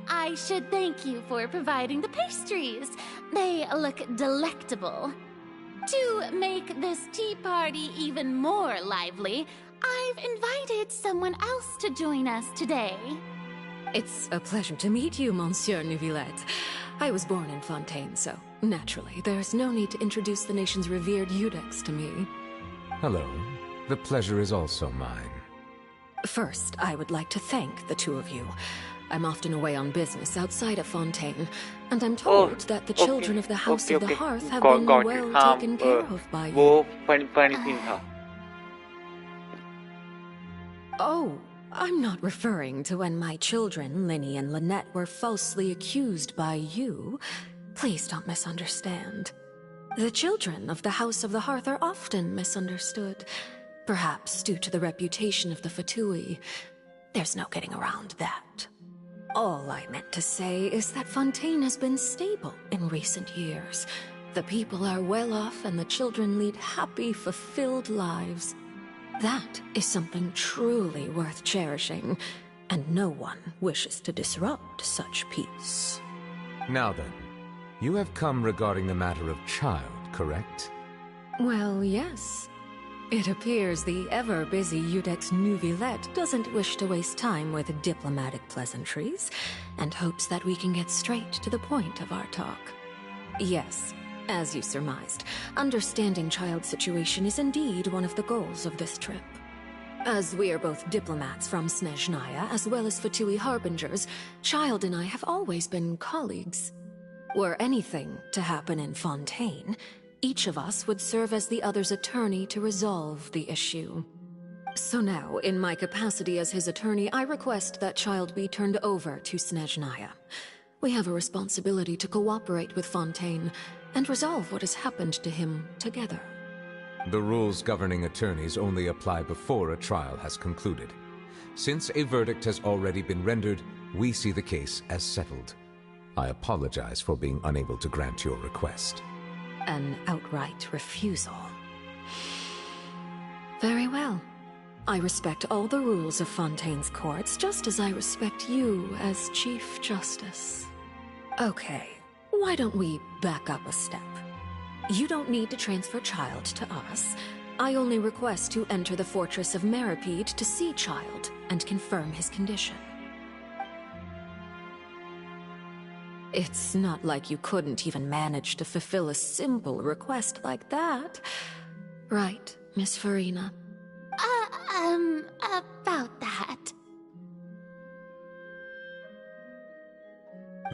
I should thank you for providing the pastries. They look delectable. To make this tea party even more lively, I've invited someone else to join us today. It's a pleasure to meet you, Monsieur Neuvillette. I was born in Fontaine, so naturally, there's no need to introduce the nation's revered Eudex to me. Hello. The pleasure is also mine. First, I would like to thank the two of you. I'm often away on business outside of Fontaine, and I'm told that the children of the House of the Hearth have been well taken care of by you. Oh, I'm not referring to when my children, Linny and Lynette, were falsely accused by you. Please don't misunderstand. The children of the House of the Hearth are often misunderstood, perhaps due to the reputation of the Fatui. There's no getting around that. All I meant to say is that Fontaine has been stable in recent years. The people are well off and the children lead happy, fulfilled lives. That is something truly worth cherishing, and no one wishes to disrupt such peace. Now then, you have come regarding the matter of child, correct? Well, yes. It appears the ever-busy Eudex Neuvillette doesn't wish to waste time with diplomatic pleasantries, and hopes that we can get straight to the point of our talk. Yes, as you surmised, understanding child's situation is indeed one of the goals of this trip. As we are both diplomats from Snezhnaya, as well as Fatui harbingers, Child and I have always been colleagues. Were anything to happen in Fontaine, each of us would serve as the other's attorney to resolve the issue. So now, in my capacity as his attorney, I request that Child be turned over to Snezhnaya. We have a responsibility to cooperate with Fontaine and resolve what has happened to him together. The rules governing attorneys only apply before a trial has concluded. Since a verdict has already been rendered, we see the case as settled. I apologize for being unable to grant your request. An outright refusal. Very well. I respect all the rules of Fontaine's courts, just as I respect you as Chief Justice. Okay, why don't we back up a step? You don't need to transfer Child to us. I only request to enter the fortress of Meripede to see Child and confirm his condition. It's not like you couldn't even manage to fulfill a simple request like that. Right, Miss Farina? About that.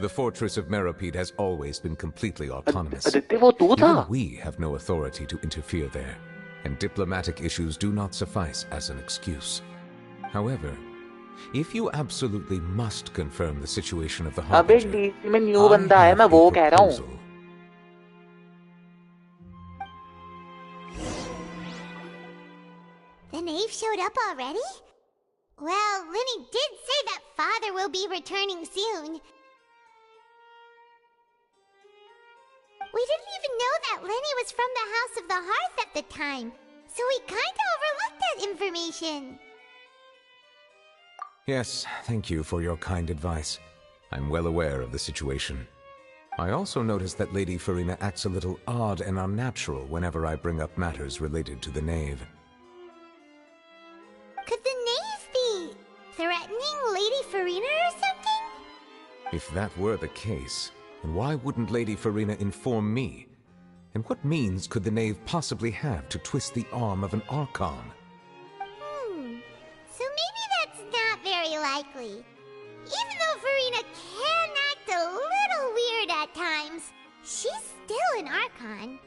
The fortress of Meripede has always been completely autonomous. Even we have no authority to interfere there, and diplomatic issues do not suffice as an excuse. However, if you absolutely must confirm the situation of the harbinger, DC में new बंदा है मैं वो कह रहा हूँ The knave showed up already? Well, Linny did say that father will be returning soon. We didn't even know that Lenny was from the House of the Hearth at the time, so we kinda overlooked that information. Yes, thank you for your kind advice. I'm well aware of the situation. I also noticed that Lady Farina acts a little odd and unnatural whenever I bring up matters related to the Knave. Could the Knave be threatening Lady Farina or something? If that were the case, then why wouldn't Lady Farina inform me? And what means could the Knave possibly have to twist the arm of an Archon? So maybe that's not very likely. Even though Farina can act a little weird at times, she's still an Archon.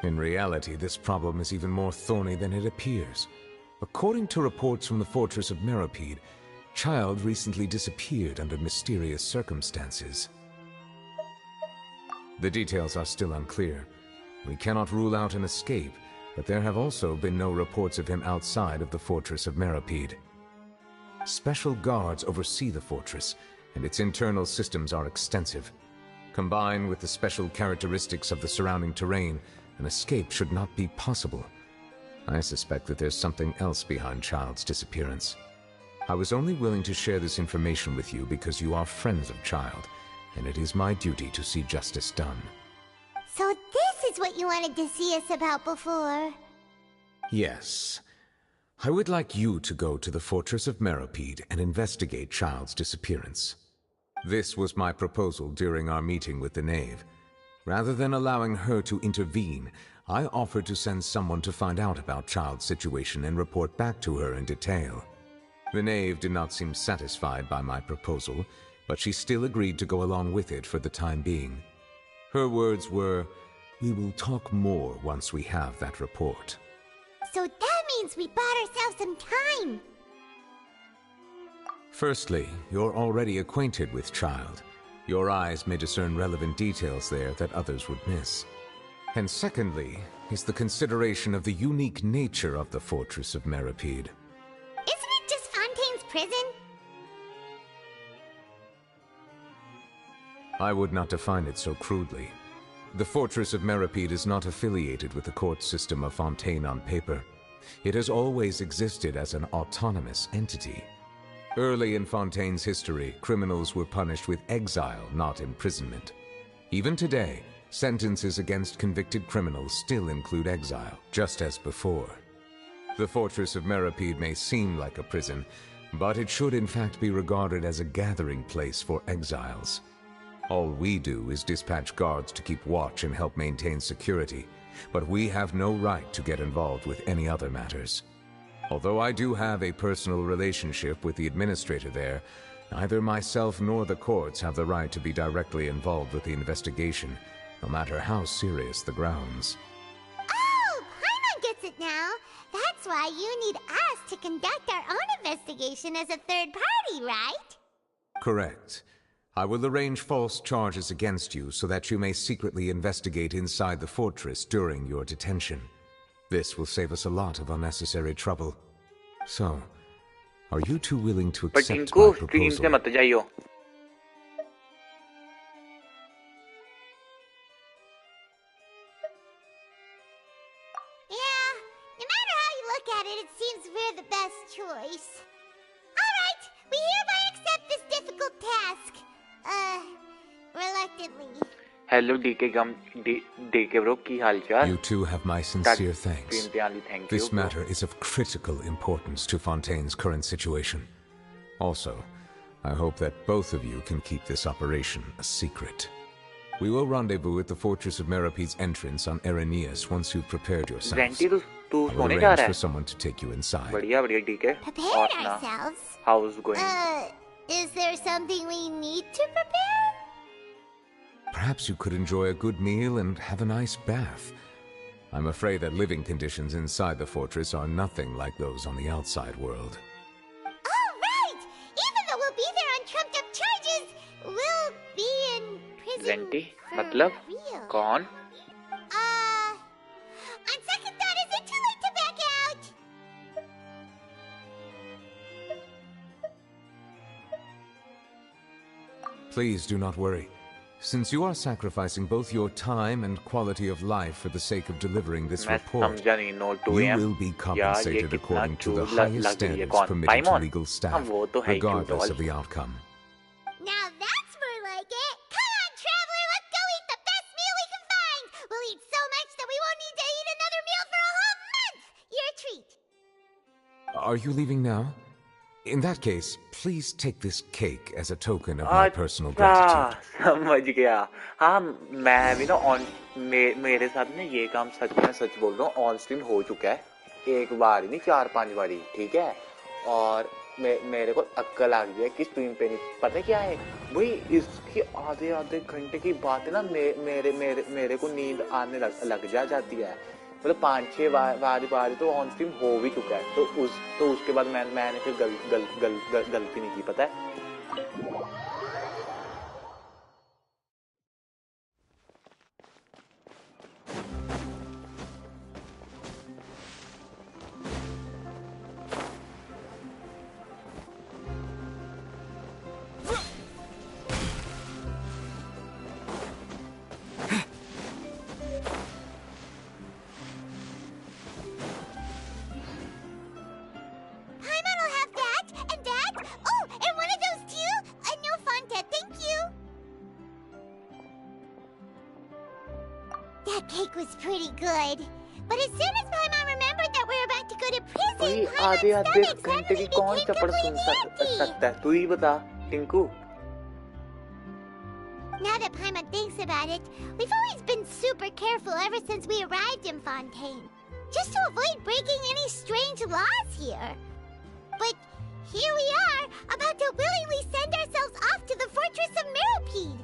In reality, this problem is even more thorny than it appears. According to reports from the Fortress of Meripede, Child recently disappeared under mysterious circumstances. The details are still unclear. We cannot rule out an escape, but there have also been no reports of him outside of the Fortress of Meripede. Special guards oversee the fortress, and its internal systems are extensive. Combined with the special characteristics of the surrounding terrain, an escape should not be possible. I suspect that there's something else behind Child's disappearance. I was only willing to share this information with you because you are friends of Child, and it is my duty to see justice done. So this is what you wanted to see us about before. Yes. I would like you to go to the Fortress of Meripede and investigate Child's disappearance. This was my proposal during our meeting with the Knave. Rather than allowing her to intervene, I offered to send someone to find out about Child's situation and report back to her in detail. The Knave did not seem satisfied by my proposal, but she still agreed to go along with it for the time being. Her words were, "We will talk more once we have that report." So that means we bought ourselves some time. Firstly, you're already acquainted with Child. Your eyes may discern relevant details there that others would miss. And secondly, is the consideration of the unique nature of the Fortress of Meripede. Isn't it just Fontaine's prison? I would not define it so crudely. The Fortress of Meripede is not affiliated with the court system of Fontaine on paper. It has always existed as an autonomous entity. Early in Fontaine's history, criminals were punished with exile, not imprisonment. Even today, sentences against convicted criminals still include exile, just as before. The Fortress of Meripede may seem like a prison, but it should in fact be regarded as a gathering place for exiles. All we do is dispatch guards to keep watch and help maintain security, but we have no right to get involved with any other matters. Although I do have a personal relationship with the administrator there, neither myself nor the courts have the right to be directly involved with the investigation, no matter how serious the grounds. Oh, Paimon gets it now. That's why you need us to conduct our own investigation as a third party, right? Correct. I will arrange false charges against you so that you may secretly investigate inside the fortress during your detention. This will save us a lot of unnecessary trouble. So, are you two willing to accept my proposal? से मत जाइयो. Yeah, no matter how you look at it, it seems we're the best choice. Alright, we hereby accept this difficult task. Reluctantly. Hello DK bro, की हालचाल? You two have my sincere thanks. Thank This you, matter is of critical importance to Fontaine's current situation. Also, I hope that both of you can keep this operation a secret. We will rendezvous at the Fortress of Meripede's entrance on Erinius once you've prepared yourselves. Zenti, तू I will सोने जा arrange रहा for है? someone to take you inside. बढ़िया DK. Prepared ourselves? How's going? Is there something we need to prepare? Perhaps you could enjoy a good meal and have a nice bath. I'm afraid that living conditions inside the fortress are nothing like those on the outside world. Oh, right! Even though we'll be there on trumped-up charges, we'll be in prison Zenti, for मतलब real. कौन? On second thought, is it too late to back out? Please do not worry. Since you are sacrificing both your time and quality of life for the sake of delivering this report, you will be compensated according to the highest standards permitted to legal staff, regardless of the outcome. Now that's more like it. Come on, traveler, let's go eat the best meal we can find. We'll eat so much that we won't need to eat another meal for a whole month. Your treat. Are you leaving now? In that case, please take this cake as a token of my personal gratitude. समझ गया. हाँ, मैं भी ना मेरे साथ ना ये काम सच बोल रहा हूँ ऑन स्ट्रीम हो चुका है. एक बार ही नहीं 4-5 बारी, ठीक है. और मेरे को अक्ल आ गई है कि स्ट्रीम पे नहीं पता क्या है भाई. इसकी आधे घंटे की बात है ना मेरे को नींद आने लग जाती है. मतलब 5-6 बार तो ऑन स्ट्रीम हो भी चुका है. तो उसके बाद मैंने फिर गलती नहीं की, पता है. That cake was pretty good. But as soon as Paimon remembered that we were about to go to prison, Paimon's stomach suddenly became completely empty. तू ही बता, Tinku. Now that Paimon thinks about it, we've always been super careful ever since we arrived in Fontaine, just to avoid breaking any strange laws here. But here we are, about to willingly send ourselves off to the fortress of Meropide.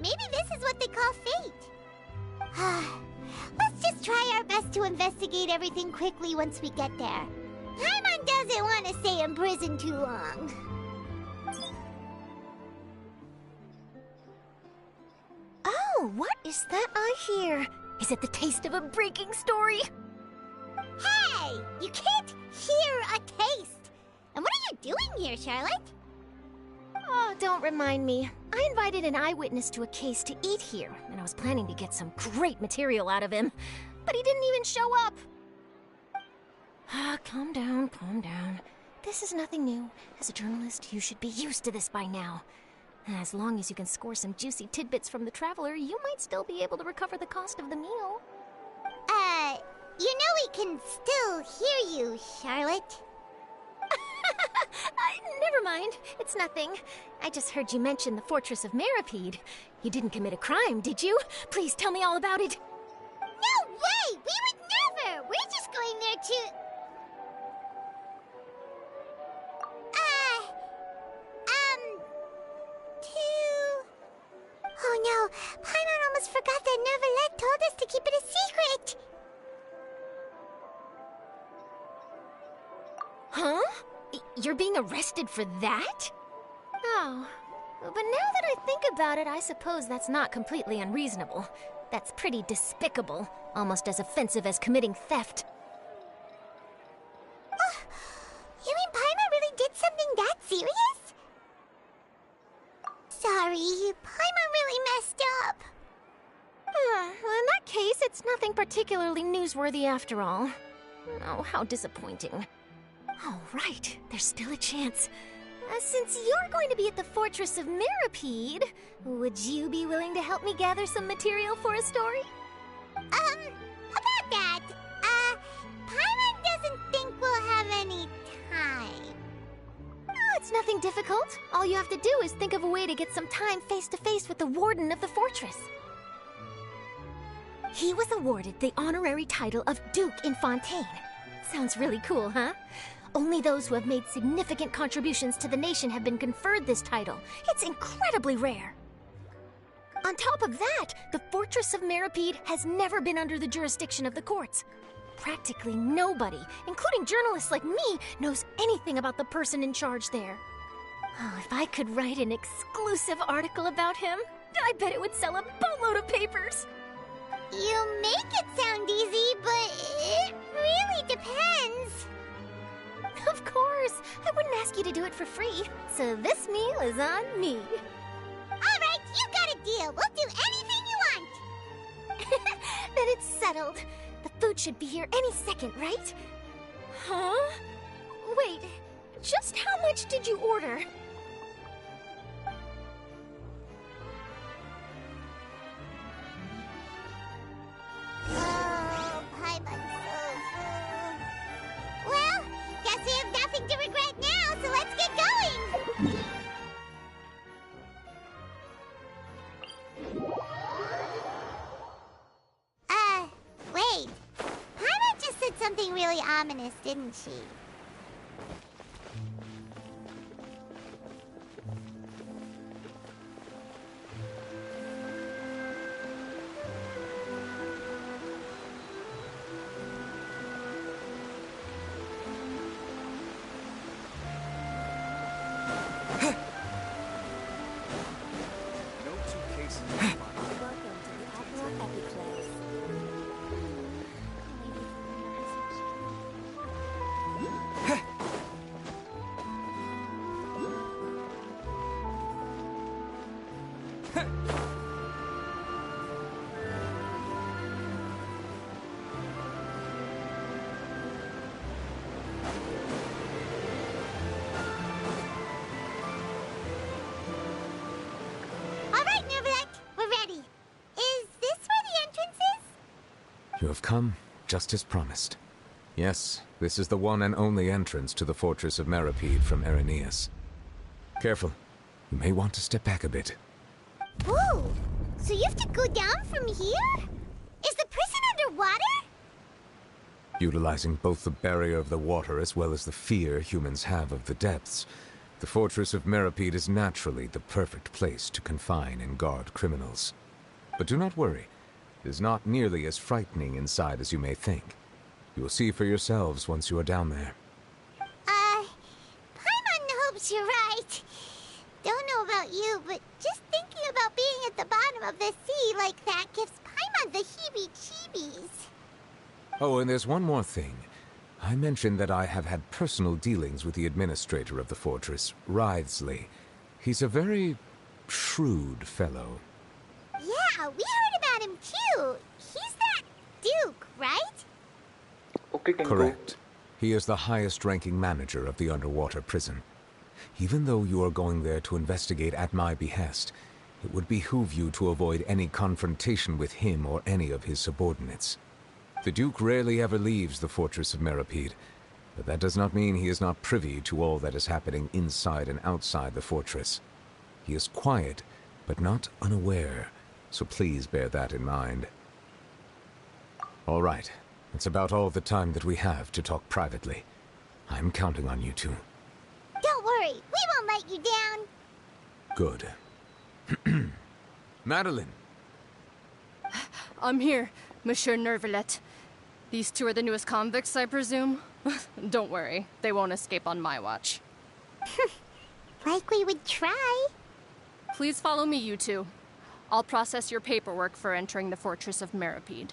Maybe this is what they call fate. Let's just try our best to investigate everything quickly once we get there. Paimon doesn't want to stay in prison too long. Oh, what is that I hear? Is it the taste of a breaking story? Hey! You can't hear a taste! And what are you doing here, Charlotte? Oh, don't remind me. I invited an eyewitness to a case to eat here, and I was planning to get some great material out of him. But he didn't even show up. Calm down, calm down. This is nothing new. As a journalist, you should be used to this by now. As long as you can score some juicy tidbits from the Traveler, you might still be able to recover the cost of the meal. You know we can still hear you, Charlotte. Never mind. It's nothing. I just heard you mention the Fortress of Meropide. You didn't commit a crime, did you? Please tell me all about it. No way! We would never! We're just going there to... Oh no, Paimon almost forgot that Neverlet told us to keep it a secret! Huh? You're being arrested for that? Oh, but now that I think about it, I suppose that's not completely unreasonable. That's pretty despicable, almost as offensive as committing theft. You mean Paimon really did something that serious? Sorry, Paimon really messed up. Well, in that case, it's nothing particularly newsworthy after all. Oh, how disappointing. All right, there's still a chance. Since you're going to be at the Fortress of Meropide, would you be willing to help me gather some material for a story? About that, Paimon doesn't think we'll have any time. Oh, it's nothing difficult. All you have to do is think of a way to get some time face-to-face with the warden of the fortress. He was awarded the honorary title of Duke in Fontaine. Sounds really cool, huh? Only those who have made significant contributions to the nation have been conferred this title. It's incredibly rare. On top of that, the Fortress of Meropide has never been under the jurisdiction of the courts. Practically nobody, including journalists like me, knows anything about the person in charge there. Oh, if I could write an exclusive article about him, I bet it would sell a boatload of papers. You make it sound easy, but it really depends. Of course, I wouldn't ask you to do it for free, so this meal is on me. All right, deal. We'll do anything you want. Then it's settled. The food should be here any second, right? Huh? Wait, just how much did you order? Well, guess we have nothing to regret now, so let's get going! Wait. Paimon just said something really ominous, didn't she? You have come, just as promised. Yes, this is the one and only entrance to the fortress of Meripede from Irenaeus. Careful. You may want to step back a bit. Whoa! So you have to go down from here? Is the prison underwater? Utilizing both the barrier of the water as well as the fear humans have of the depths, the fortress of Meripede is naturally the perfect place to confine and guard criminals. But do not worry. It is not nearly as frightening inside as you may think. You will see for yourselves once you are down there. Paimon hopes you're right. Don't know about you, but just thinking about being at the bottom of the sea like that gives Paimon the heebie-jeebies. Oh, and there's one more thing. I mentioned that I have had personal dealings with the administrator of the fortress, Writhsley. He's a very shrewd fellow. Yeah, we heard about him too. He's that Duke, right? Okay, Kenko. Correct. He is the highest-ranking manager of the underwater prison. Even though you are going there to investigate at my behest, it would behoove you to avoid any confrontation with him or any of his subordinates. The Duke rarely ever leaves the fortress of Meripede, but that does not mean he is not privy to all that is happening inside and outside the fortress. He is quiet, but not unaware, so please bear that in mind. All right, that's about all the time that we have to talk privately. I'm counting on you two. Don't worry, we won't let you down. Good. Madeline! I'm here, Monsieur Nervalet. These two are the newest convicts, I presume? Don't worry, they won't escape on my watch. Like we would try. Please follow me, you two. I'll process your paperwork for entering the Fortress of Meripede.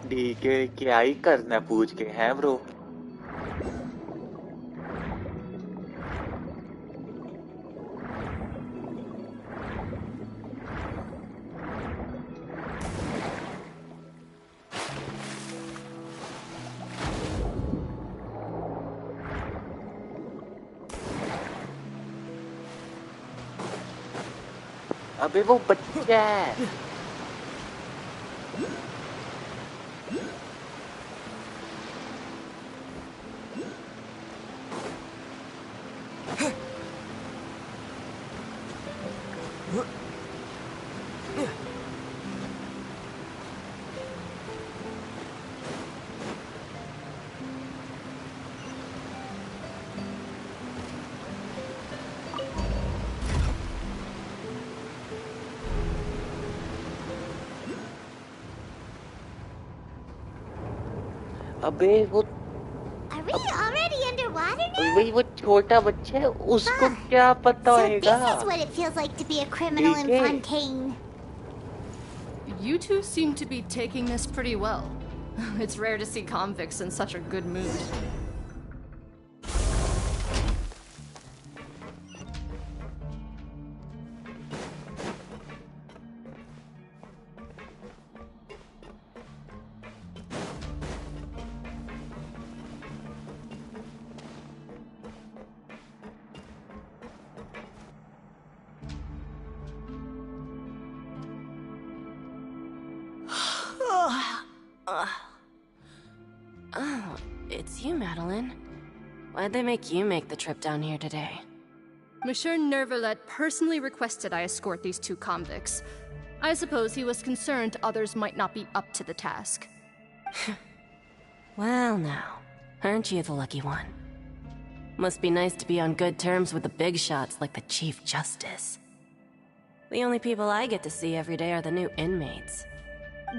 ठीक है, क्या ही करना पूछ के हैं bro. अबे वो बच्चा है। अबे वो Are we already underwater now? वही वो छोटा बच्चा है, उसको क्या पता होएगा? So this is what it feels like to be a criminal in Fontaine. You two seem to be taking this pretty well. It's rare to see convicts in such a good mood. Oh, it's you, Madeline. Why'd they make you make the trip down here today? Monsieur Nervalet personally requested I escort these two convicts. I suppose he was concerned others might not be up to the task. Well now, aren't you the lucky one? Must be nice to be on good terms with the big shots like the Chief Justice. The only people I get to see every day are the new inmates.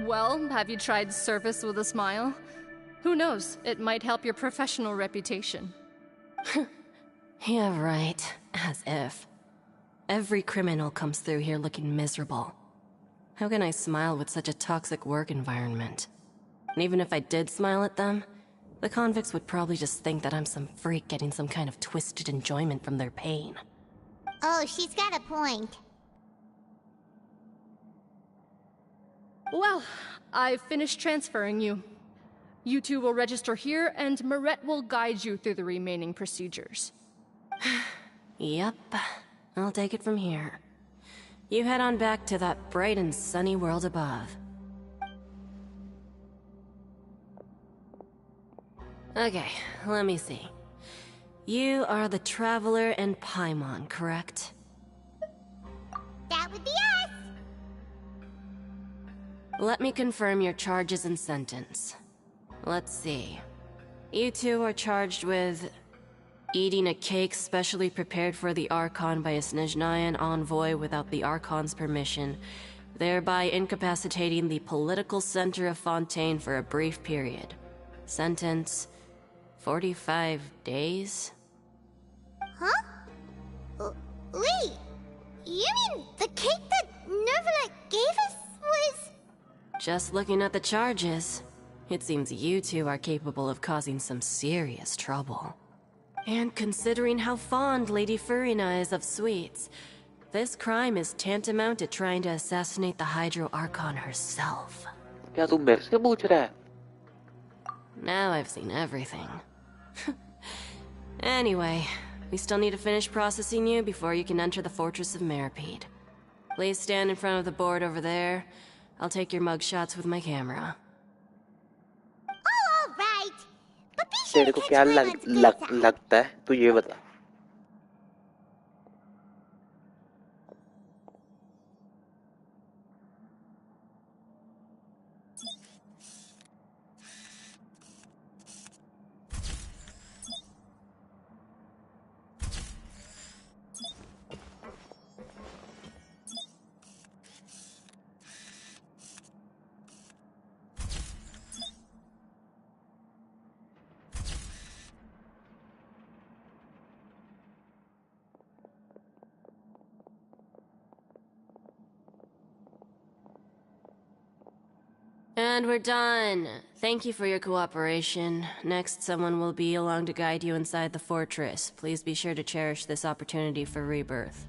Well, have you tried service with a smile? Who knows, it might help your professional reputation. Yeah, right. As if. Every criminal comes through here looking miserable. How can I smile with such a toxic work environment? And even if I did smile at them, the convicts would probably just think that I'm some freak getting some kind of twisted enjoyment from their pain. Oh, she's got a point. Well, I've finished transferring you. You two will register here, and Marette will guide you through the remaining procedures. Yep, I'll take it from here. You head on back to that bright and sunny world above. Okay, let me see. You are the Traveler and Paimon, correct? That would be us! Let me confirm your charges and sentence. Let's see. You two are charged with eating a cake specially prepared for the Archon by a Snezhnayan envoy without the Archon's permission, thereby incapacitating the political center of Fontaine for a brief period. Sentence: 45 days? Huh? Wait, you mean the cake that Nervalet gave us was... Just looking at the charges, it seems you two are capable of causing some serious trouble. And considering how fond Lady Furina is of sweets, this crime is tantamount to trying to assassinate the Hydro Archon herself. क्या तू मेरे से पूछ रहा है? Now I've seen everything. Anyway, we still need to finish processing you before you can enter the Fortress of Meripede. Please stand in front of the board over there. I'll take your mugshots with my camera. Oh, all right. But be sure तेरे to को catch क्या Paimon's लगता है? तू ये बता. And we're done. Thank you for your cooperation. Next, someone will be along to guide you inside the fortress. Please be sure to cherish this opportunity for rebirth.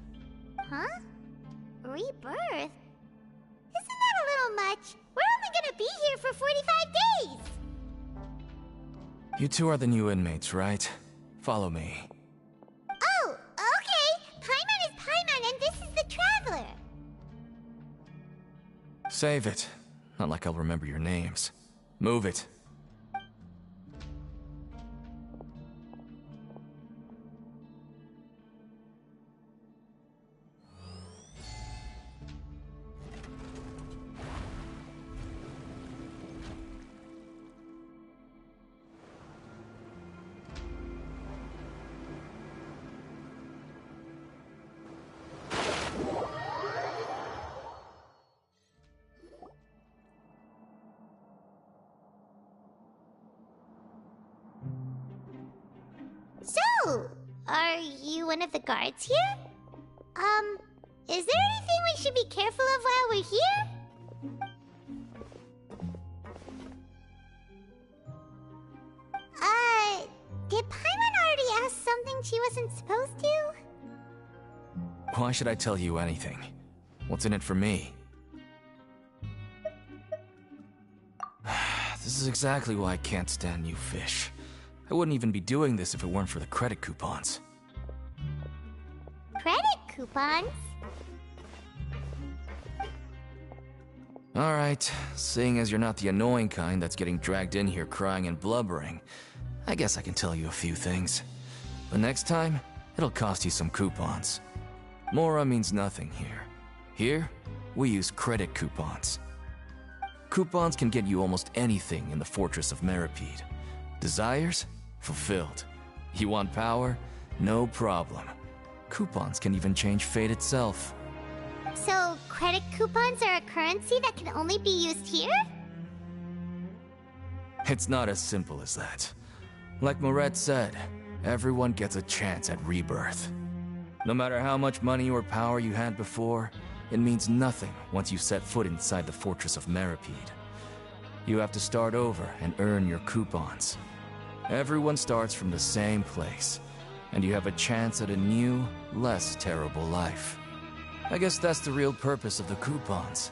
Huh? Rebirth? Isn't that a little much? We're only gonna be here for 45 days! You two are the new inmates, right? Follow me. Oh, okay! Paimon is Paimon and this is the Traveler! Save it. Not like I'll remember your names. Move it. So, are you one of the guards here? Is there anything we should be careful of while we're here? Did Paimon already ask something she wasn't supposed to? Why should I tell you anything? What's in it for me? This is exactly why I can't stand you fish. I wouldn't even be doing this if it weren't for the credit coupons. Credit coupons? Alright, seeing as you're not the annoying kind that's getting dragged in here crying and blubbering, I guess I can tell you a few things. But next time, it'll cost you some coupons. Mora means nothing here. Here, we use credit coupons. Coupons can get you almost anything in the Fortress of Meripede. Desires? Fulfilled. You want power? No problem. Coupons can even change fate itself. So, credit coupons are a currency that can only be used here? It's not as simple as that. Like Moret said, everyone gets a chance at rebirth. No matter how much money or power you had before, it means nothing once you set foot inside the Fortress of Meripede. You have to start over and earn your coupons. Everyone starts from the same place, and you have a chance at a new, less terrible life. I guess that's the real purpose of the coupons.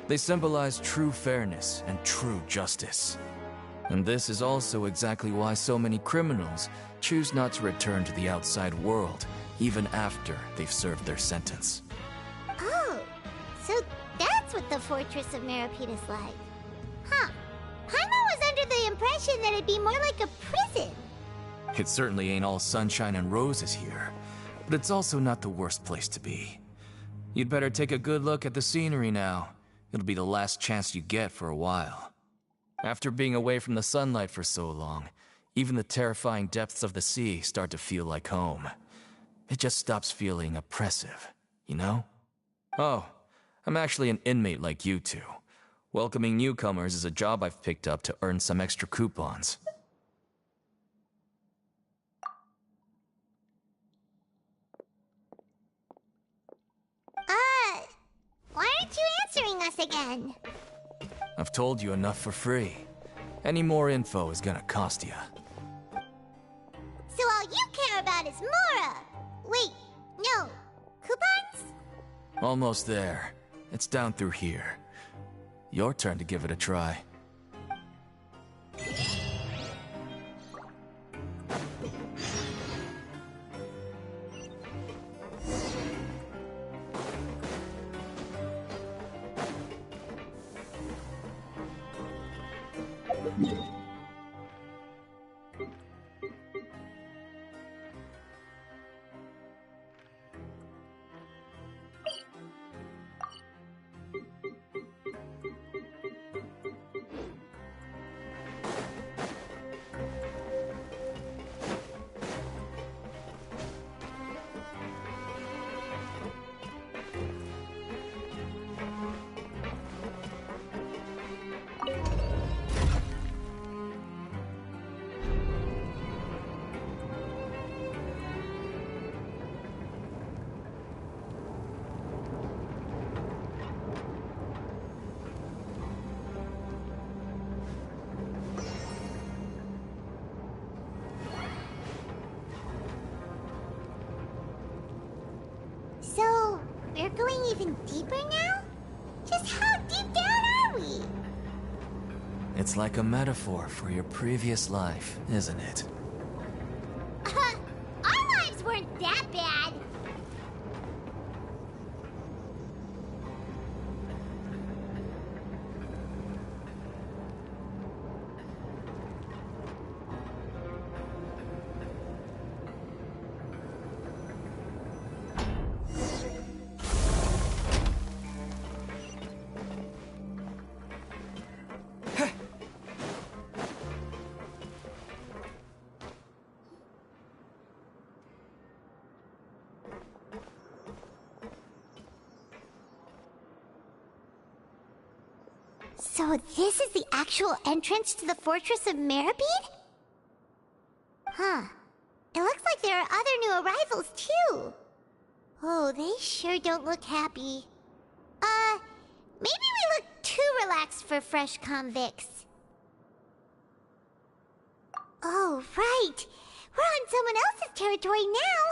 They symbolize true fairness and true justice. And this is also exactly why so many criminals choose not to return to the outside world, even after they've served their sentence. Oh, so that's what the Fortress of Meripede is like. Huh. Paimon was under the impression that it'd be more like a prison. It certainly ain't all sunshine and roses here, but it's also not the worst place to be. You'd better take a good look at the scenery now. It'll be the last chance you get for a while. After being away from the sunlight for so long, even the terrifying depths of the sea start to feel like home. It just stops feeling oppressive, you know? Oh, I'm actually an inmate like you two. Welcoming newcomers is a job I've picked up to earn some extra coupons. Why aren't you answering us again? I've told you enough for free. Any more info is gonna cost you. So all you care about is Mora! Wait, no. Coupons? Almost there. It's down through here. Your turn to give it a try. So, we're going even deeper now? Just how deep down are we? It's like a metaphor for your previous life, isn't it? Our lives weren't that bad. So this is the actual entrance to the Fortress of Meripede? Huh. It looks like there are other new arrivals, too. Oh, they sure don't look happy. Maybe we look too relaxed for fresh convicts. Oh, right. We're on someone else's territory now.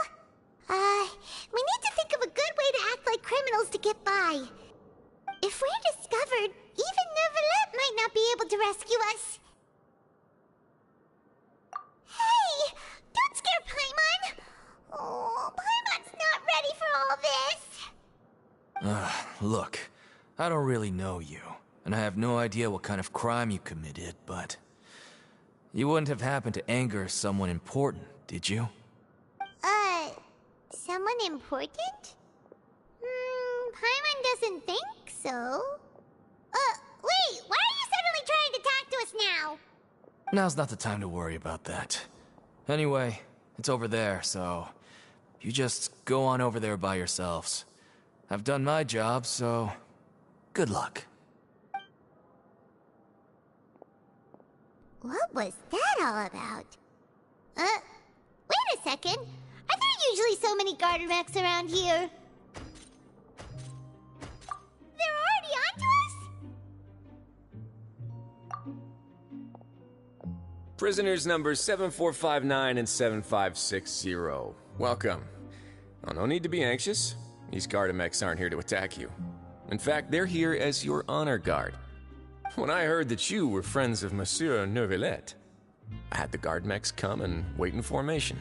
We need to think of a good way to act like criminals to get by. If we're discovered, even Neuvillette might not be able to rescue us. Hey! Don't scare Paimon! Oh, Paimon's not ready for all this. Look, I don't really know you, and I have no idea what kind of crime you committed, but you wouldn't have happened to anger someone important, did you? Someone important? Paimon doesn't think so. Wait, why are you suddenly trying to talk to us now? Now's not the time to worry about that. Anyway, it's over there, so you just go on over there by yourselves. I've done my job, so good luck. What was that all about? Wait a second. Are there usually so many garter mechs around here? They're already onto us? Prisoners numbers 7459 and 7560. Welcome. Oh, no need to be anxious. These Gardamex aren't here to attack you. In fact, they're here as your honor guard. When I heard that you were friends of Monsieur Neuvillette, I had the Gardamex come and wait in formation.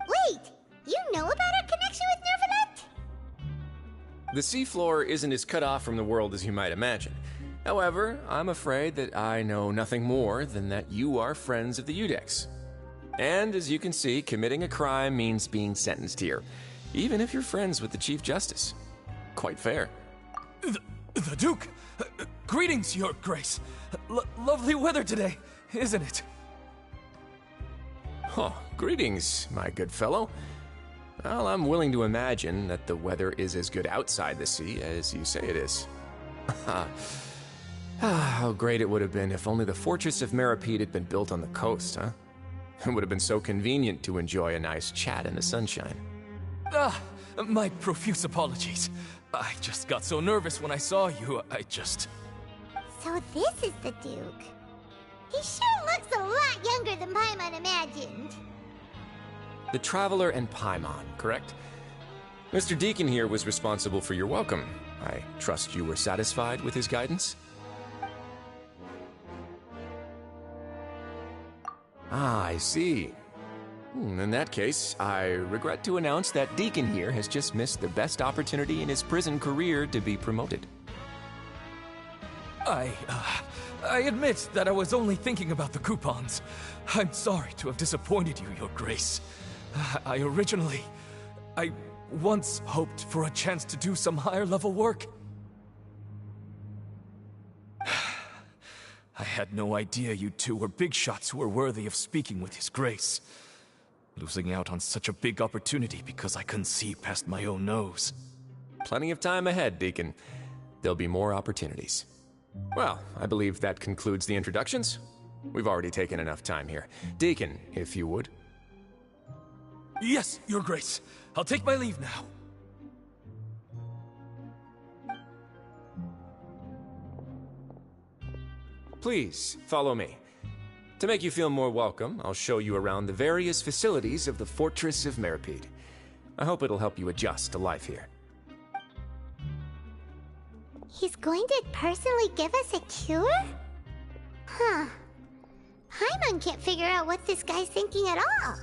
Wait! You know about our connection with Neuvillette? The seafloor isn't as cut off from the world as you might imagine. However, I'm afraid that I know nothing more than that you are friends of the Udex. And as you can see, committing a crime means being sentenced here, even if you're friends with the Chief Justice. Quite fair. The Duke! Greetings, Your Grace. Lovely weather today, isn't it? Oh, greetings, my good fellow. Well, I'm willing to imagine that the weather is as good outside the sea as you say it is. How great it would have been if only the Fortress of Meripede had been built on the coast, huh? It would have been so convenient to enjoy a nice chat in the sunshine. My profuse apologies. I just got so nervous when I saw you, So this is the Duke. He sure looks a lot younger than Paimon imagined. The Traveler and Paimon, correct? Mr. Deacon here was responsible for your welcome. I trust you were satisfied with his guidance? Ah, I see. In that case, I regret to announce that Deacon here has just missed the best opportunity in his prison career to be promoted. I admit that I was only thinking about the coupons. I'm sorry to have disappointed you, Your Grace. I once hoped for a chance to do some higher-level work. I had no idea you two were big shots who were worthy of speaking with His Grace. Losing out on such a big opportunity because I couldn't see past my own nose. Plenty of time ahead, Deacon. There'll be more opportunities. Well, I believe that concludes the introductions. We've already taken enough time here. Deacon, if you would. Yes, Your Grace. I'll take my leave now. Please, follow me. To make you feel more welcome, I'll show you around the various facilities of the Fortress of Meripede. I hope it'll help you adjust to life here. He's going to personally give us a cure? Huh. Paimon can't figure out what this guy's thinking at all.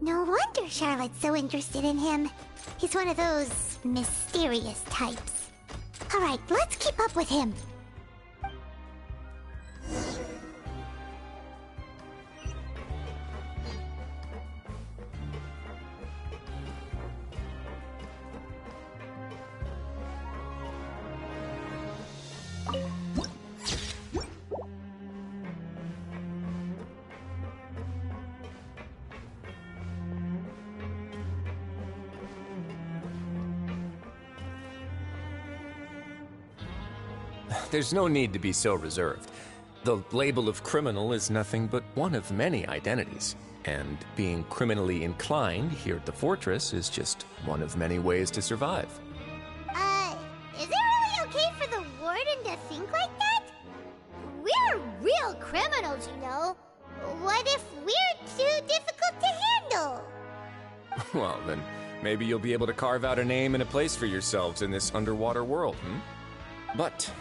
No wonder Charlotte's so interested in him. He's one of those mysterious types. Alright, let's keep up with him. there's no need to be so reserved. The label of criminal is nothing but one of many identities. And being criminally inclined here at the fortress is just one of many ways to survive. Is it really okay for the warden to think like that? We're real criminals, you know. What if we're too difficult to handle? Well, then maybe you'll be able to carve out a name and a place for yourselves in this underwater world, But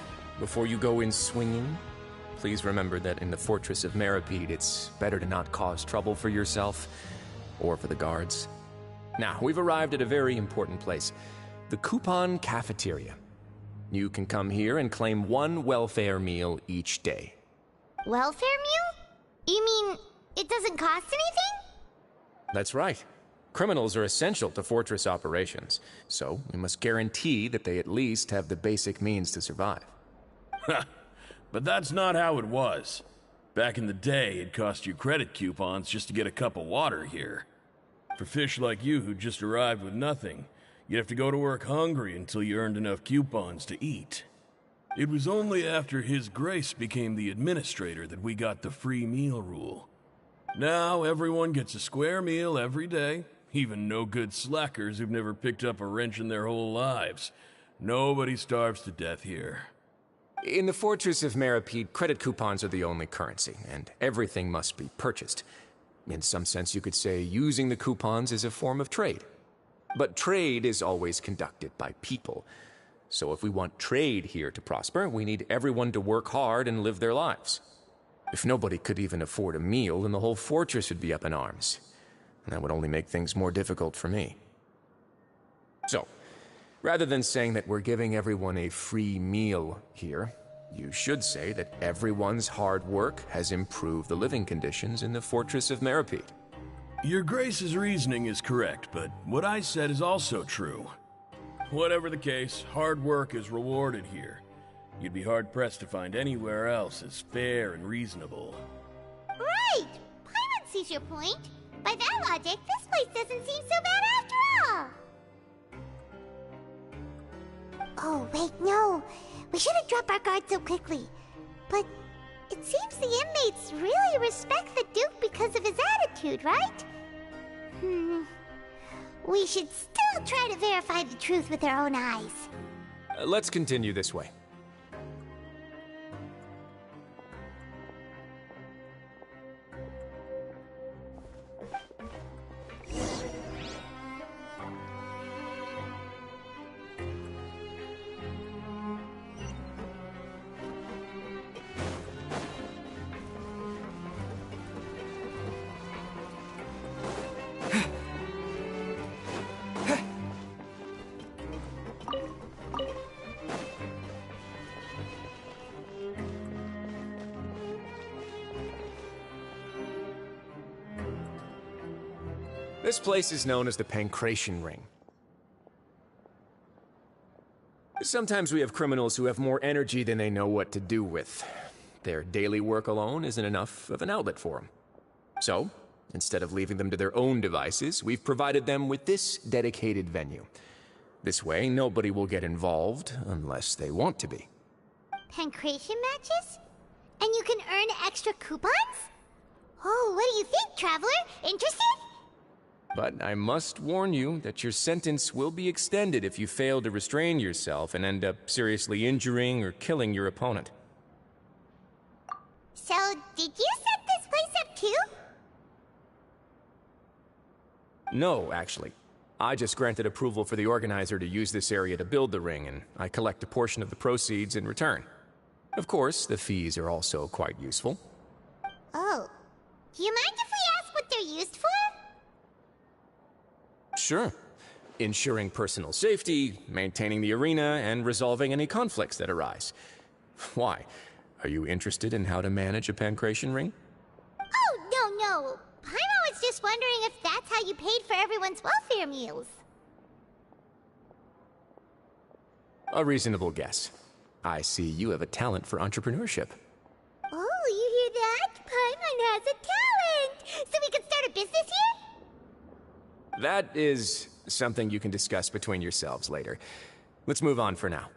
before you go in swinging, please remember that in the Fortress of Meripede, it's better to not cause trouble for yourself or for the guards. Now, we've arrived at a very important place, the Coupon Cafeteria. You can come here and claim one welfare meal each day. Welfare meal? You mean it doesn't cost anything? That's right. Criminals are essential to fortress operations, so we must guarantee that they at least have the basic means to survive. But that's not how it was. Back in the day, it cost you credit coupons just to get a cup of water here. For fish like you who just arrived with nothing, you'd have to go to work hungry until you earned enough coupons to eat. It was only after His Grace became the administrator that we got the free meal rule. Now everyone gets a square meal every day, even no-good slackers who've never picked up a wrench in their whole lives. Nobody starves to death here. In the Fortress of Meripede, credit coupons are the only currency, and everything must be purchased. In some sense, you could say using the coupons is a form of trade. But trade is always conducted by people. So if we want trade here to prosper, we need everyone to work hard and live their lives. If nobody could even afford a meal, then the whole fortress would be up in arms. And that would only make things more difficult for me. So, rather than saying that we're giving everyone a free meal here, you should say that everyone's hard work has improved the living conditions in the Fortress of Meripede. Your Grace's reasoning is correct, but what I said is also true. Whatever the case, hard work is rewarded here. You'd be hard-pressed to find anywhere else as fair and reasonable. Right! Paimon sees your point. By that logic, this place doesn't seem so bad after all. Oh, wait, no. We shouldn't drop our guard so quickly. But it seems the inmates really respect the Duke because of his attitude, right? We should still try to verify the truth with our own eyes. Let's continue this way. This place is known as the Pancration Ring. Sometimes we have criminals who have more energy than they know what to do with. Their daily work alone isn't enough of an outlet for them. So, instead of leaving them to their own devices, we've provided them with this dedicated venue. This way, nobody will get involved unless they want to be. Pancration matches? And you can earn extra coupons? Oh, what do you think, Traveler? Interested? But I must warn you that your sentence will be extended if you fail to restrain yourself and end up seriously injuring or killing your opponent. So, did you set this place up too? No, actually. I just granted approval for the organizer to use this area to build the ring, and I collect a portion of the proceeds in return. Of course, the fees are also quite useful. Oh. Do you mind if we ask what they're used for? Sure. Ensuring personal safety, maintaining the arena, and resolving any conflicts that arise. Why? Are you interested in how to manage a pancration ring? Oh, no. Paimon was just wondering if that's how you paid for everyone's welfare meals. A reasonable guess. I see you have a talent for entrepreneurship. Oh, you hear that? Paimon has a talent! So we could start a business here? That is something you can discuss between yourselves later. Let's move on for now.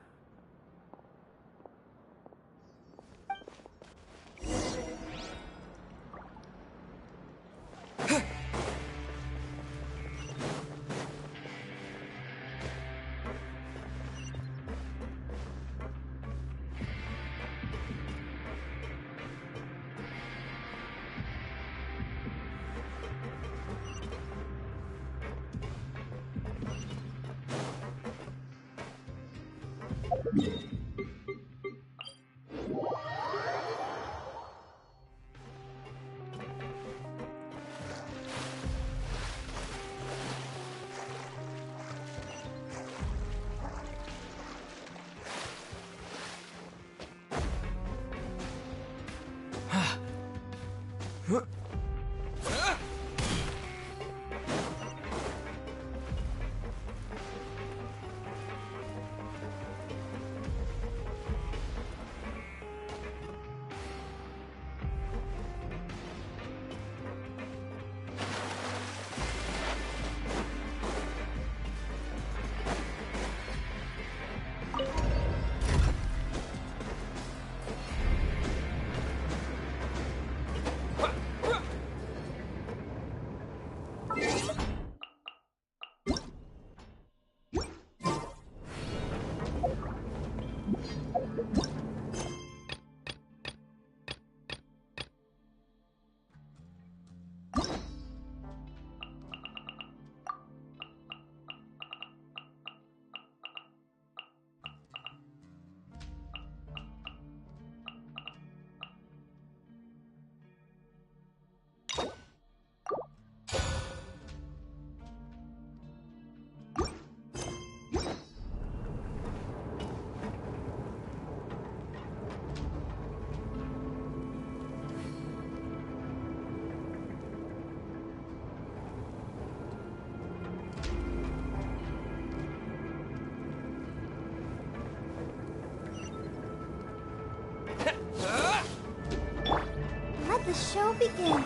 Let the show begin.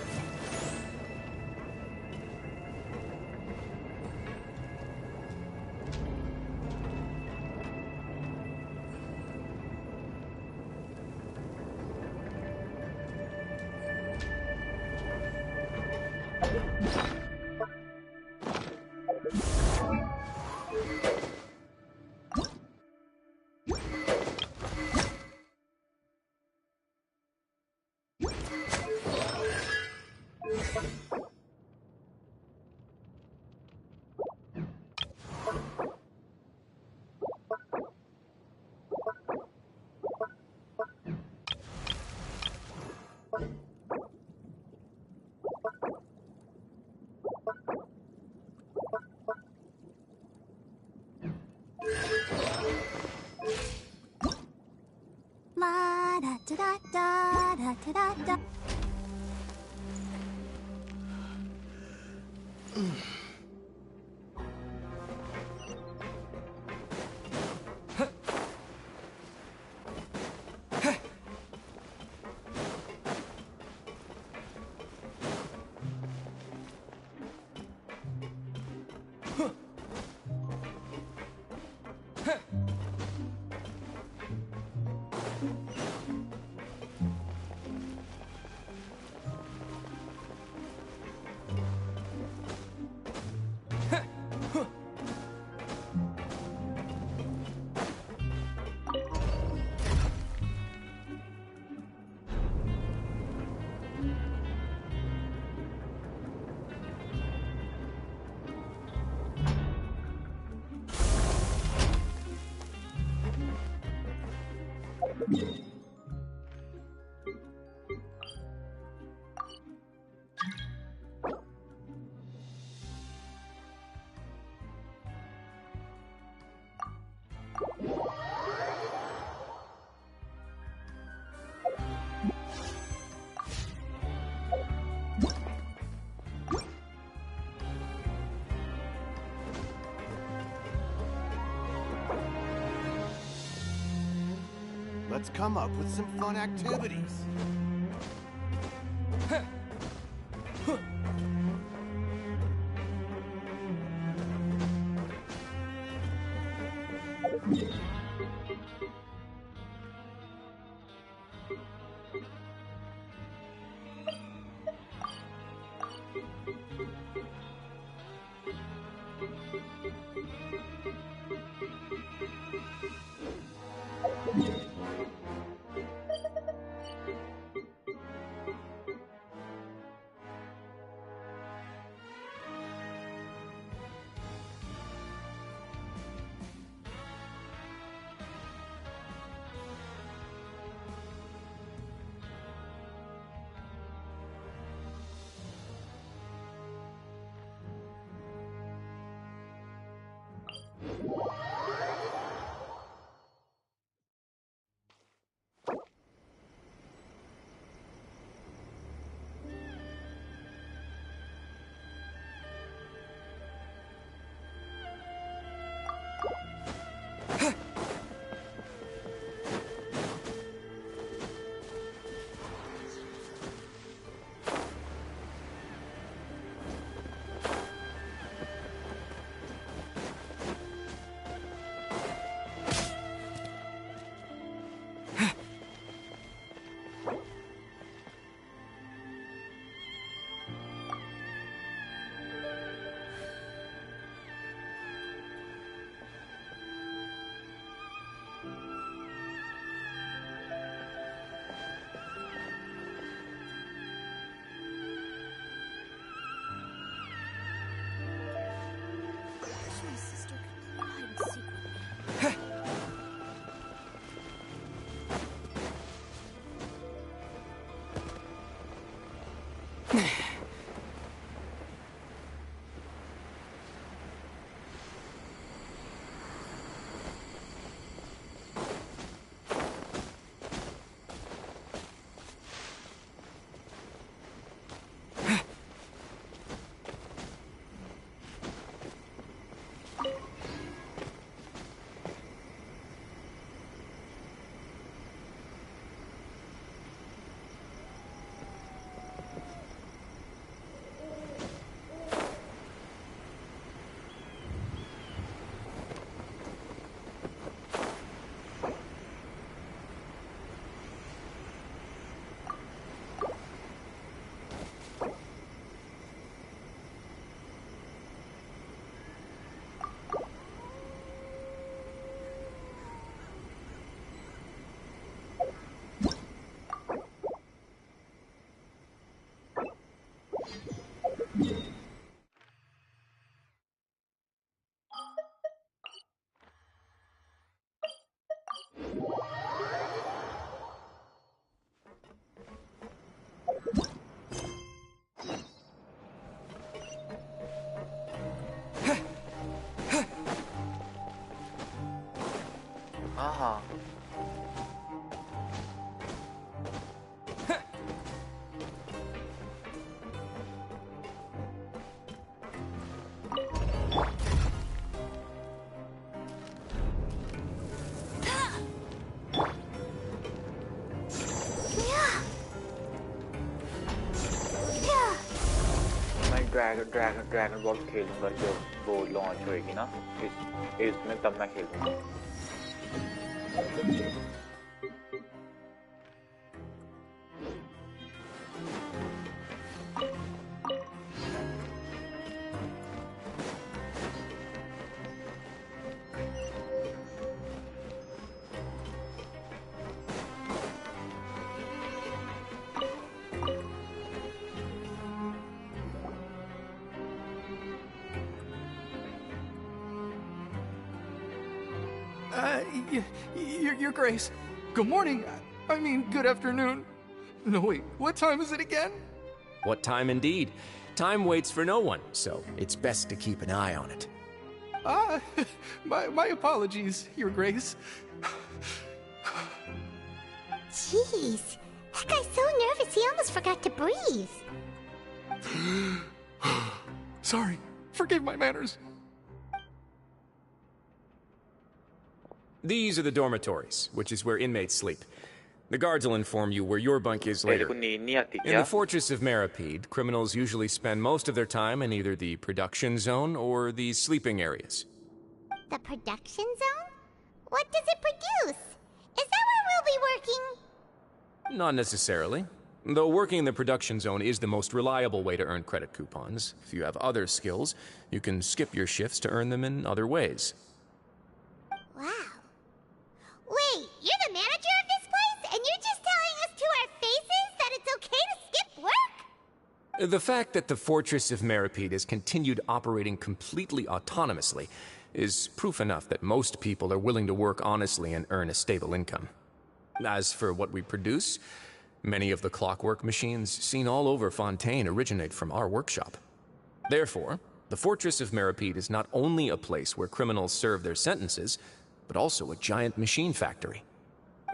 La da da da da da da da. Let's come up with some fun activities. हाँ मैं dragon ball खेलूंगा जब वो launch होएगी ना इसमें तब मैं खेलूंगा Your Grace. Good morning. I mean, good afternoon. No, wait, what time is it again? What time indeed? Time waits for no one, so it's best to keep an eye on it. My apologies, Your Grace. Jeez, that guy's so nervous he almost forgot to breathe. Sorry, forgive my manners. These are the dormitories, which is where inmates sleep. The guards will inform you where your bunk is later. In the Fortress of Meripede, criminals usually spend most of their time in either the production zone or the sleeping areas. The production zone? What does it produce? Is that where we'll be working? Not necessarily. Though working in the production zone is the most reliable way to earn credit coupons, if you have other skills, you can skip your shifts to earn them in other ways. Wow. Wait, you're the manager of this place, and you're just telling us to our faces that it's okay to skip work? The fact that the Fortress of Meripede has continued operating completely autonomously is proof enough that most people are willing to work honestly and earn a stable income. As for what we produce, many of the clockwork machines seen all over Fontaine originate from our workshop. Therefore, the Fortress of Meripede is not only a place where criminals serve their sentences, but also a giant machine factory.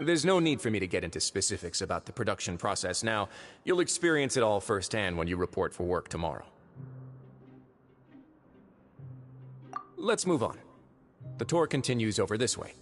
There's no need for me to get into specifics about the production process now. You'll experience it all firsthand when you report for work tomorrow. Let's move on. The tour continues over this way.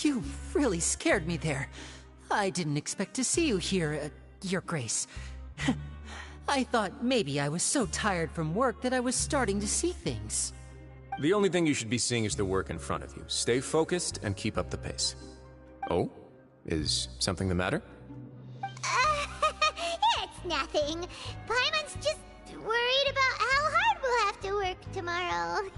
You really scared me there. I didn't expect to see you here, Your Grace. I thought maybe I was so tired from work that I was starting to see things. The only thing you should be seeing is the work in front of you. Stay focused and keep up the pace. Oh? Is something the matter? It's nothing. Paimon's just worried about how hard we'll have to work tomorrow.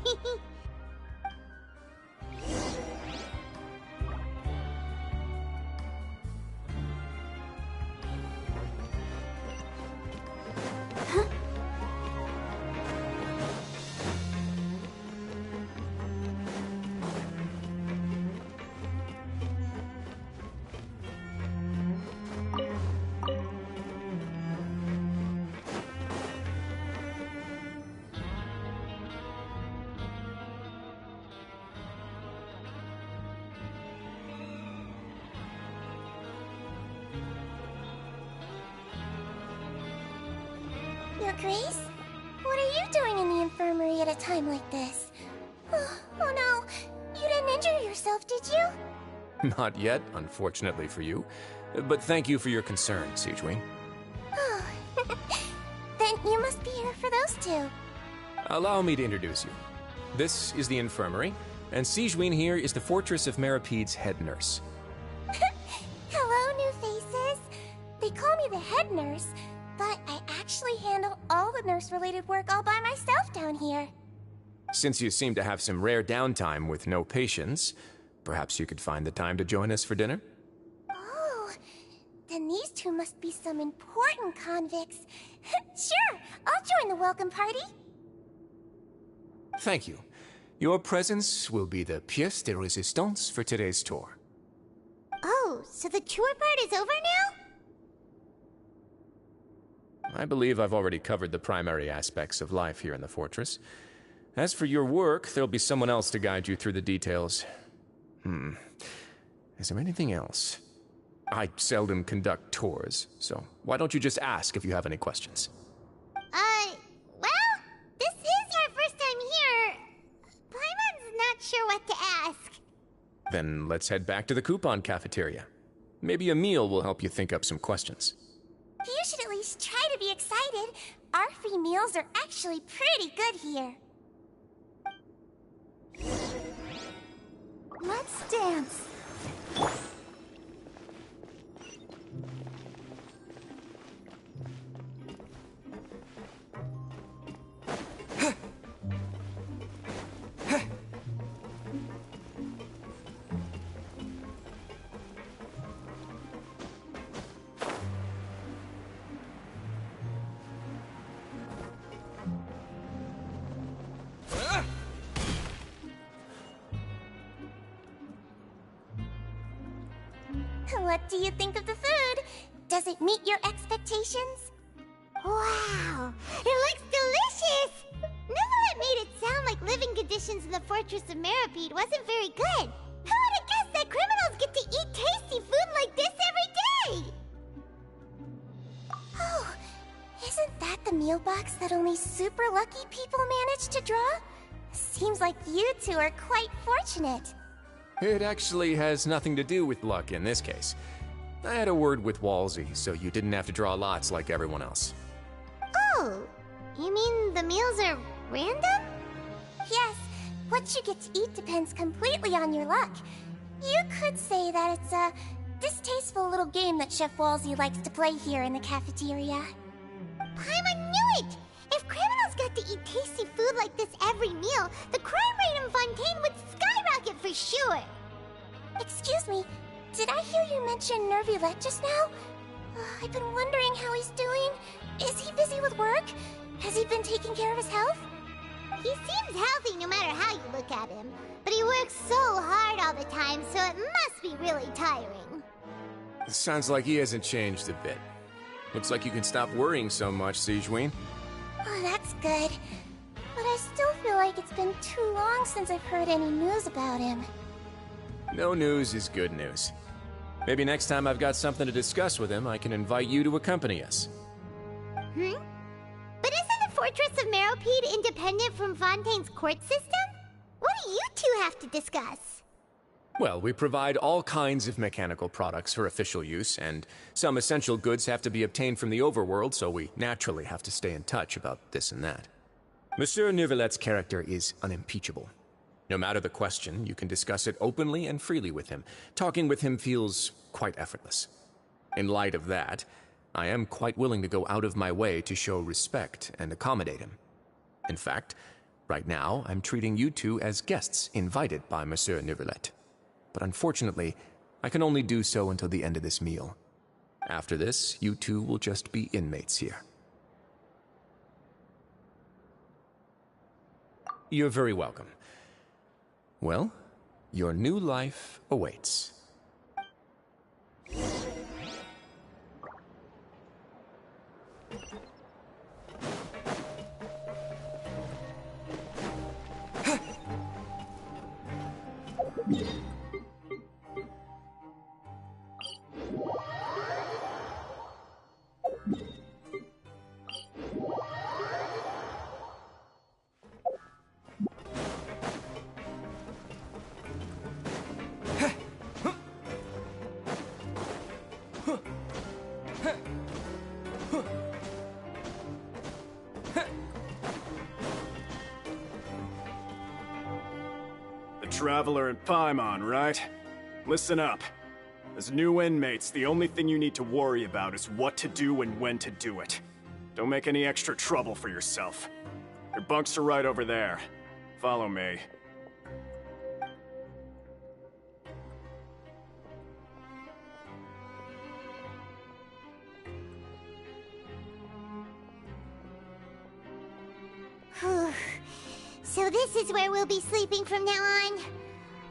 Your Grace? What are you doing in the infirmary at a time like this? Oh no, you didn't injure yourself, did you? Not yet, unfortunately for you. But thank you for your concern, Sijwin. Oh, then you must be here for those two. Allow me to introduce you. This is the infirmary, and Sijwin here is the Fortress of Meripede's head nurse. Hello, new faces. They call me the head nurse, but I actually handle all the nurse-related work all by myself down here. Since you seem to have some rare downtime with no patients, perhaps you could find the time to join us for dinner? Oh, then these two must be some important convicts. Sure, I'll join the welcome party. Thank you. Your presence will be the pièce de résistance for today's tour. Oh, so the tour part is over now? I believe I've already covered the primary aspects of life here in the fortress. As for your work, there'll be someone else to guide you through the details. Is there anything else? I seldom conduct tours, so why don't you just ask if you have any questions? Well, this is our first time here. Paimon's not sure what to ask. Then let's head back to the coupon cafeteria. Maybe a meal will help you think up some questions. You should at least try to be excited. Our free meals are actually pretty good here. Let's dance. What do you think of the food? Does it meet your expectations? Wow, it looks delicious! Neverlet made it sound like living conditions in the Fortress of Meripede wasn't very good. Who would have guessed that criminals get to eat tasty food like this every day? Oh, isn't that the meal box that only super lucky people manage to draw? Seems like you two are quite fortunate. It actually has nothing to do with luck in this case. I had a word with Walsey, so you didn't have to draw lots like everyone else. Oh, you mean the meals are random? Yes, what you get to eat depends completely on your luck. You could say that it's a distasteful little game that Chef Walsey likes to play here in the cafeteria. Paimon knew it! If criminals got to eat tasty food like this every meal, the crime rate in Fontaine would skyrocket for sure! Excuse me, did I hear you mention Nervulette just now? I've been wondering how he's doing. Is he busy with work? Has he been taking care of his health? He seems healthy no matter how you look at him, but he works so hard all the time, so it must be really tiring. Sounds like he hasn't changed a bit. Looks like you can stop worrying so much, Sijwin. Oh, that's good. But I still feel like it's been too long since I've heard any news about him. No news is good news. Maybe next time I've got something to discuss with him, I can invite you to accompany us. But isn't the Fortress of Meropide independent from Fontaine's court system? What do you two have to discuss? Well, we provide all kinds of mechanical products for official use, and some essential goods have to be obtained from the overworld, so we naturally have to stay in touch about this and that. Monsieur Nervulet's character is unimpeachable. No matter the question, you can discuss it openly and freely with him. Talking with him feels quite effortless. In light of that, I am quite willing to go out of my way to show respect and accommodate him. In fact, right now, I'm treating you two as guests invited by Monsieur Nervulet. But unfortunately, I can only do so until the end of this meal. After this, you two will just be inmates here. You're very welcome. Well, your new life awaits. Traveler and Paimon, right? Listen up. As new inmates, the only thing you need to worry about is what to do and when to do it. Don't make any extra trouble for yourself. Your bunks are right over there. Follow me. So this is where we'll be sleeping from now on.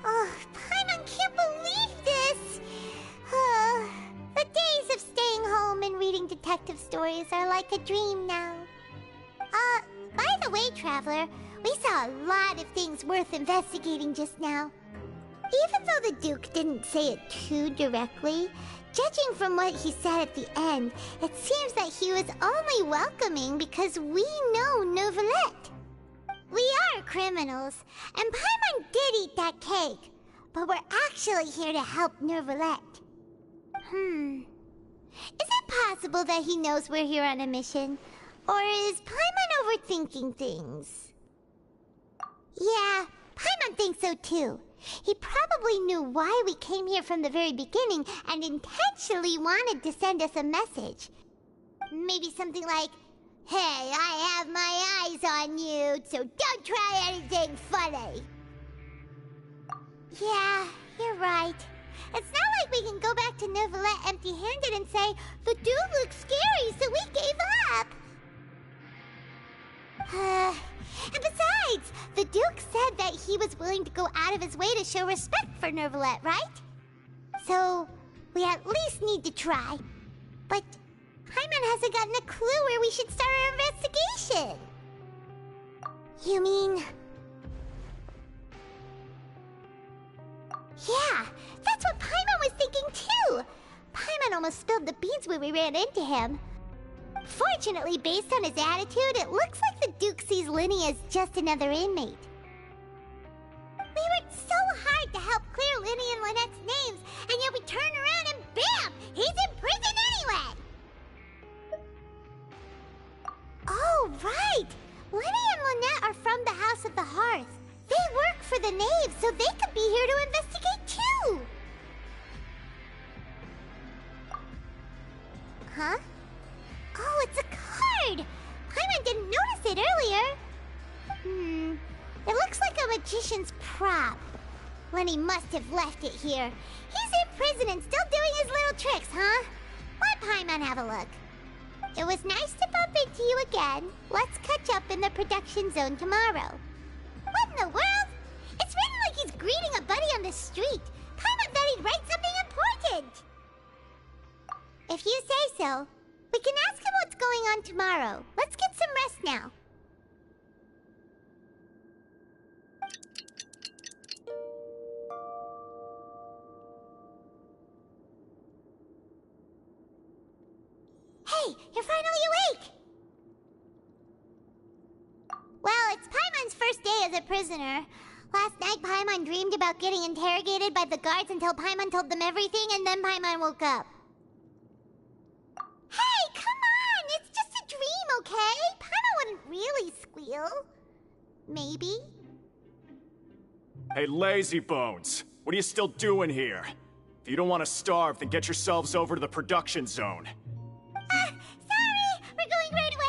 Oh, Paimon can't believe this! The days of staying home and reading detective stories are like a dream now. By the way, Traveler, we saw a lot of things worth investigating just now. Even though the Duke didn't say it too directly, judging from what he said at the end, it seems that he was only welcoming because we know Neuvillette. We are criminals, and Paimon did eat that cake, but we're actually here to help Neuvillette. Is it possible that he knows we're here on a mission? Or is Paimon overthinking things? Yeah, Paimon thinks so too. He probably knew why we came here from the very beginning and intentionally wanted to send us a message. Maybe something like, "Hey, I have my eyes on you, so don't try anything funny." Yeah, you're right. It's not like we can go back to Neuvillette empty-handed and say, "The dude looks scary, so we gave up." And besides, the Duke said that he was willing to go out of his way to show respect for Neuvillette, right? So, we at least need to try. But Paimon hasn't gotten a clue where we should start our investigation. You mean... Yeah, that's what Paimon was thinking too! Paimon almost spilled the beans when we ran into him. Fortunately, based on his attitude, it looks like the Duke sees Linny as just another inmate. We worked so hard to help clear Linny and Lynette's names, and yet we turn around and bam! He's in prison anyway! Oh, right! Linny and Lynette are from the House of the Hearth. They work for the Knave, so they could be here to investigate too! Huh? Oh, it's a card! Paimon didn't notice it earlier. It looks like a magician's prop. Lenny must have left it here. He's in prison and still doing his little tricks, huh? Let Paimon have a look. It was nice to bump into you again. Let's catch up in the production zone tomorrow. What in the world? It's written like he's greeting a buddy on the street. Paimon thought he'd write something important. If you say so. We can ask him what's going on tomorrow. Let's get some rest now. Hey, you're finally awake! Well, it's Paimon's first day as a prisoner. Last night, Paimon dreamed about getting interrogated by the guards until Paimon told them everything, and then Paimon woke up. Hey, come on! It's just a dream, okay? Paimon wouldn't really squeal. Maybe? Hey, lazy bones! What are you still doing here? If you don't want to starve, then get yourselves over to the production zone. Sorry! We're going right away!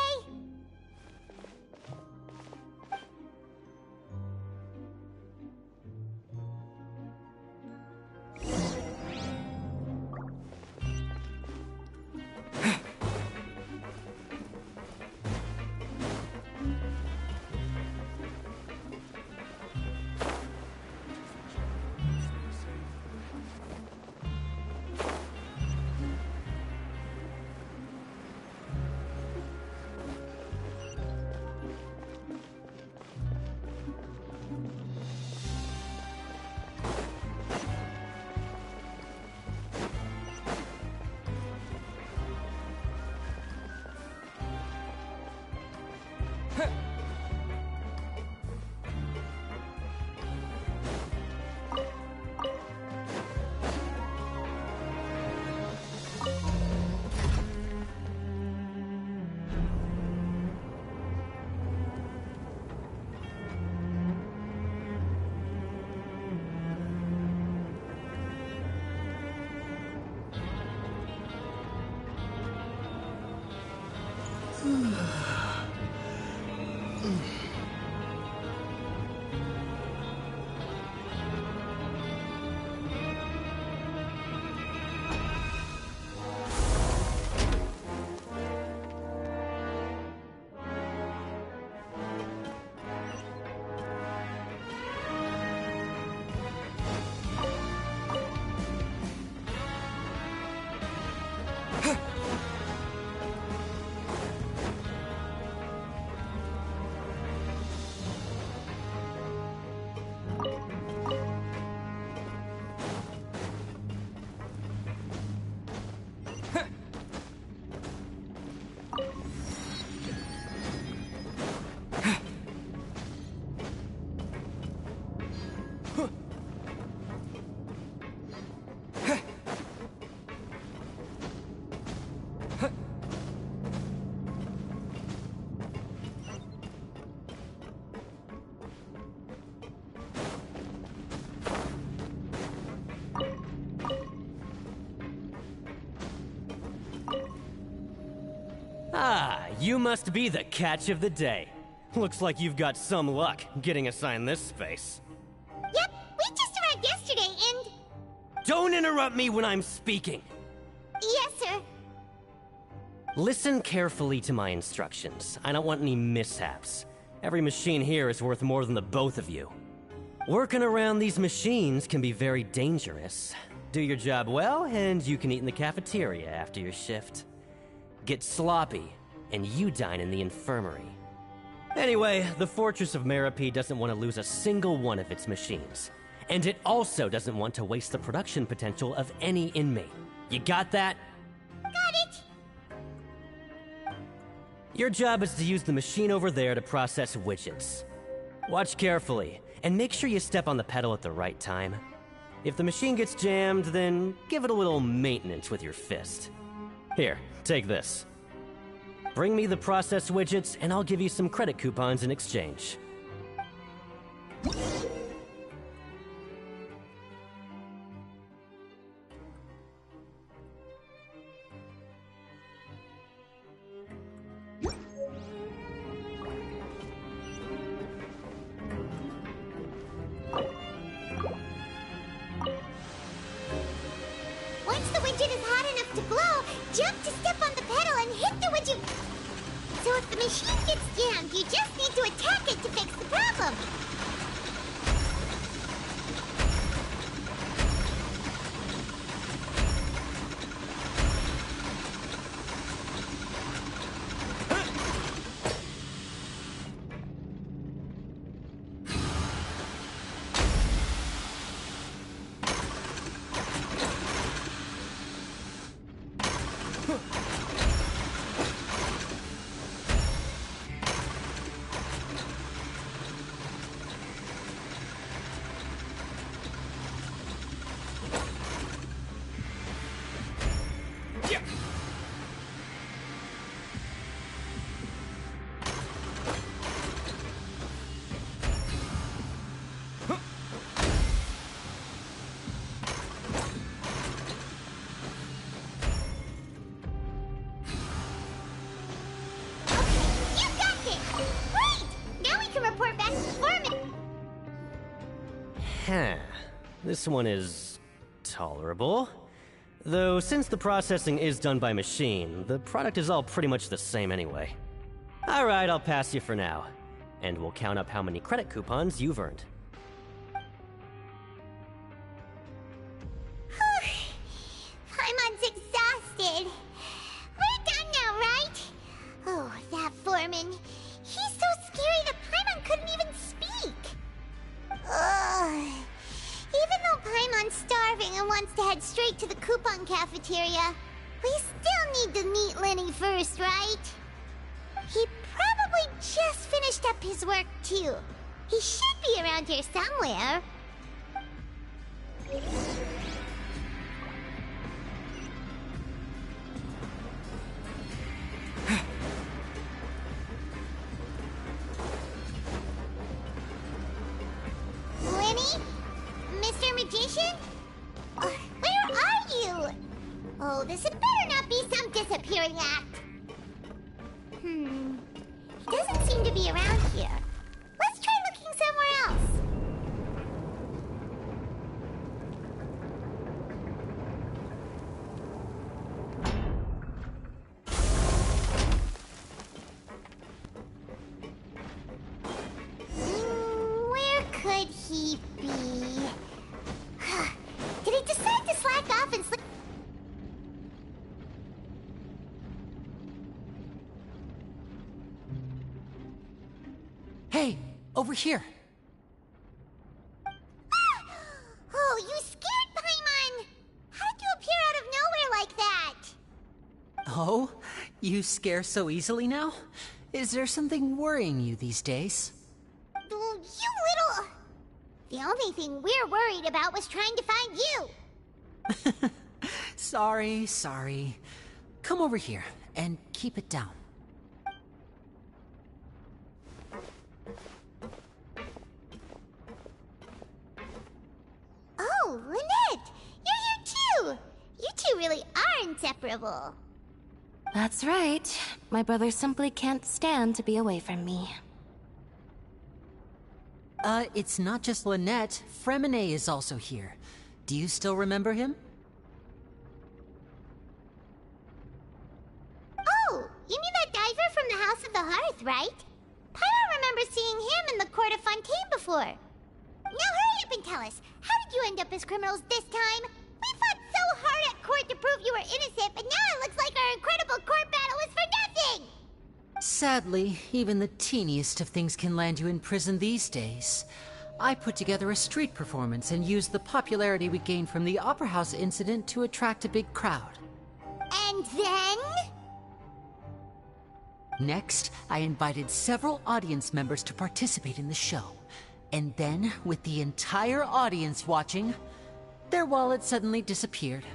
Ah, you must be the catch of the day. Looks like you've got some luck getting assigned this space. Yep, we just arrived yesterday and... Don't interrupt me when I'm speaking! Yes, sir. Listen carefully to my instructions. I don't want any mishaps. Every machine here is worth more than the both of you. Working around these machines can be very dangerous. Do your job well, and you can eat in the cafeteria after your shift. Get sloppy, and you dine in the infirmary. Anyway, the Fortress of Meropide doesn't want to lose a single one of its machines. And it also doesn't want to waste the production potential of any inmate. You got that? Got it! Your job is to use the machine over there to process widgets. Watch carefully, and make sure you step on the pedal at the right time. If the machine gets jammed, then give it a little maintenance with your fist. Here, take this. Bring me the process widgets, and I'll give you some credit coupons in exchange. Once the widget is hot enough to blow, jump to step on the pedal and hit the widget. So if the machine gets jammed, you just need to attack it to fix the problem. This one is tolerable. Though since the processing is done by machine, the product is all pretty much the same anyway. Alright, I'll pass you for now. And we'll count up how many credit coupons you've earned. Paimon's exhausted. We're done now, right? Oh, that foreman. He's so scary that Paimon couldn't even speak. Ugh. Even though Paimon's starving and wants to head straight to the coupon cafeteria, we still need to meet Lenny first, right? He probably just finished up his work, too. He should be around here somewhere. Lenny? Mr. Magician? Where are you? Oh, this had better not be some disappearing act. He doesn't seem to be around here. Let's try looking somewhere else. Where could he be? Did he decide to slack off and sleep? Hey, over here. Oh, you scared Paimon! How did you appear out of nowhere like that? Oh, you scare so easily now? Is there something worrying you these days? You little... The only thing we're worried about was trying to find you. Sorry. Come over here and keep it down. Oh, Lynette! You're here too! You two really are inseparable. That's right. My brother simply can't stand to be away from me. It's not just Lynette. Fremine is also here. Do you still remember him? Oh, you mean that diver from the House of the Hearth, right? Pyro remembers seeing him in the Court of Fontaine before. Now hurry up and tell us, how did you end up as criminals this time? We fought so hard at court to prove you were innocent, but now it looks like our incredible court battle was for nothing! Sadly, even the teeniest of things can land you in prison these days. I put together a street performance and used the popularity we gained from the Opera House incident to attract a big crowd. And then? Next, I invited several audience members to participate in the show. And then, with the entire audience watching, their wallet suddenly disappeared.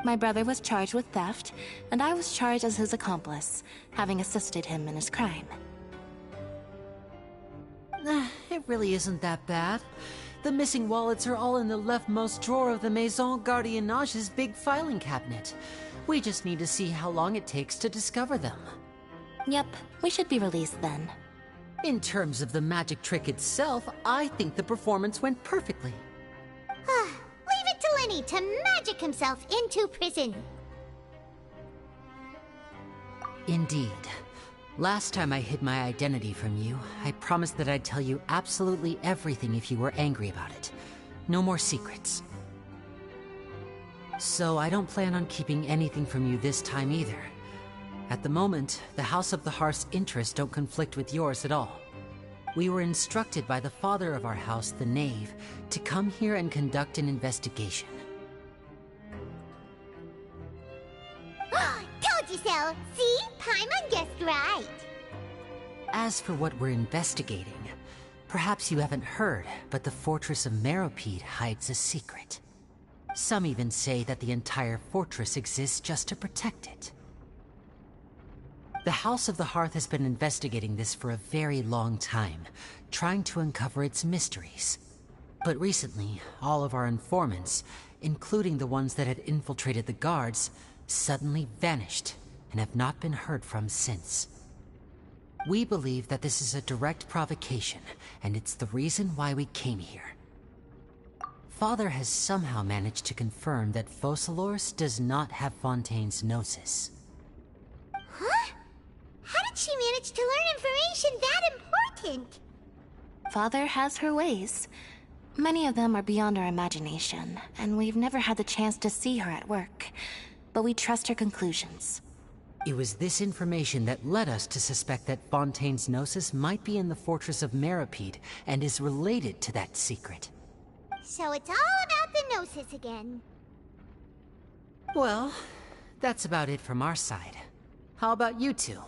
My brother was charged with theft, and I was charged as his accomplice, having assisted him in his crime. It really isn't that bad. The missing wallets are all in the leftmost drawer of the Maison Gardiennage's big filing cabinet. We just need to see how long it takes to discover them. Yep, we should be released then. In terms of the magic trick itself, I think the performance went perfectly. Leave it to Lenny to magic himself into prison. Indeed. Last time I hid my identity from you, I promised that I'd tell you absolutely everything if you were angry about it. No more secrets. So I don't plan on keeping anything from you this time either. At the moment, the House of the Hearth's interests don't conflict with yours at all. We were instructed by the father of our house, the Knave, to come here and conduct an investigation. Told you so! See? Paimon guessed right! As for what we're investigating, perhaps you haven't heard, but the fortress of Meropide hides a secret. Some even say that the entire fortress exists just to protect it. The House of the Hearth has been investigating this for a very long time, trying to uncover its mysteries. But recently, all of our informants, including the ones that had infiltrated the guards, suddenly vanished and have not been heard from since. We believe that this is a direct provocation, and it's the reason why we came here. Father has somehow managed to confirm that Focalors does not have Fontaine's Gnosis. Huh? How did she manage to learn information that important? Father has her ways. Many of them are beyond our imagination, and we've never had the chance to see her at work. But we trust her conclusions. It was this information that led us to suspect that Fontaine's Gnosis might be in the fortress of Meropide and is related to that secret. So it's all about the Gnosis again. Well, that's about it from our side. How about you two?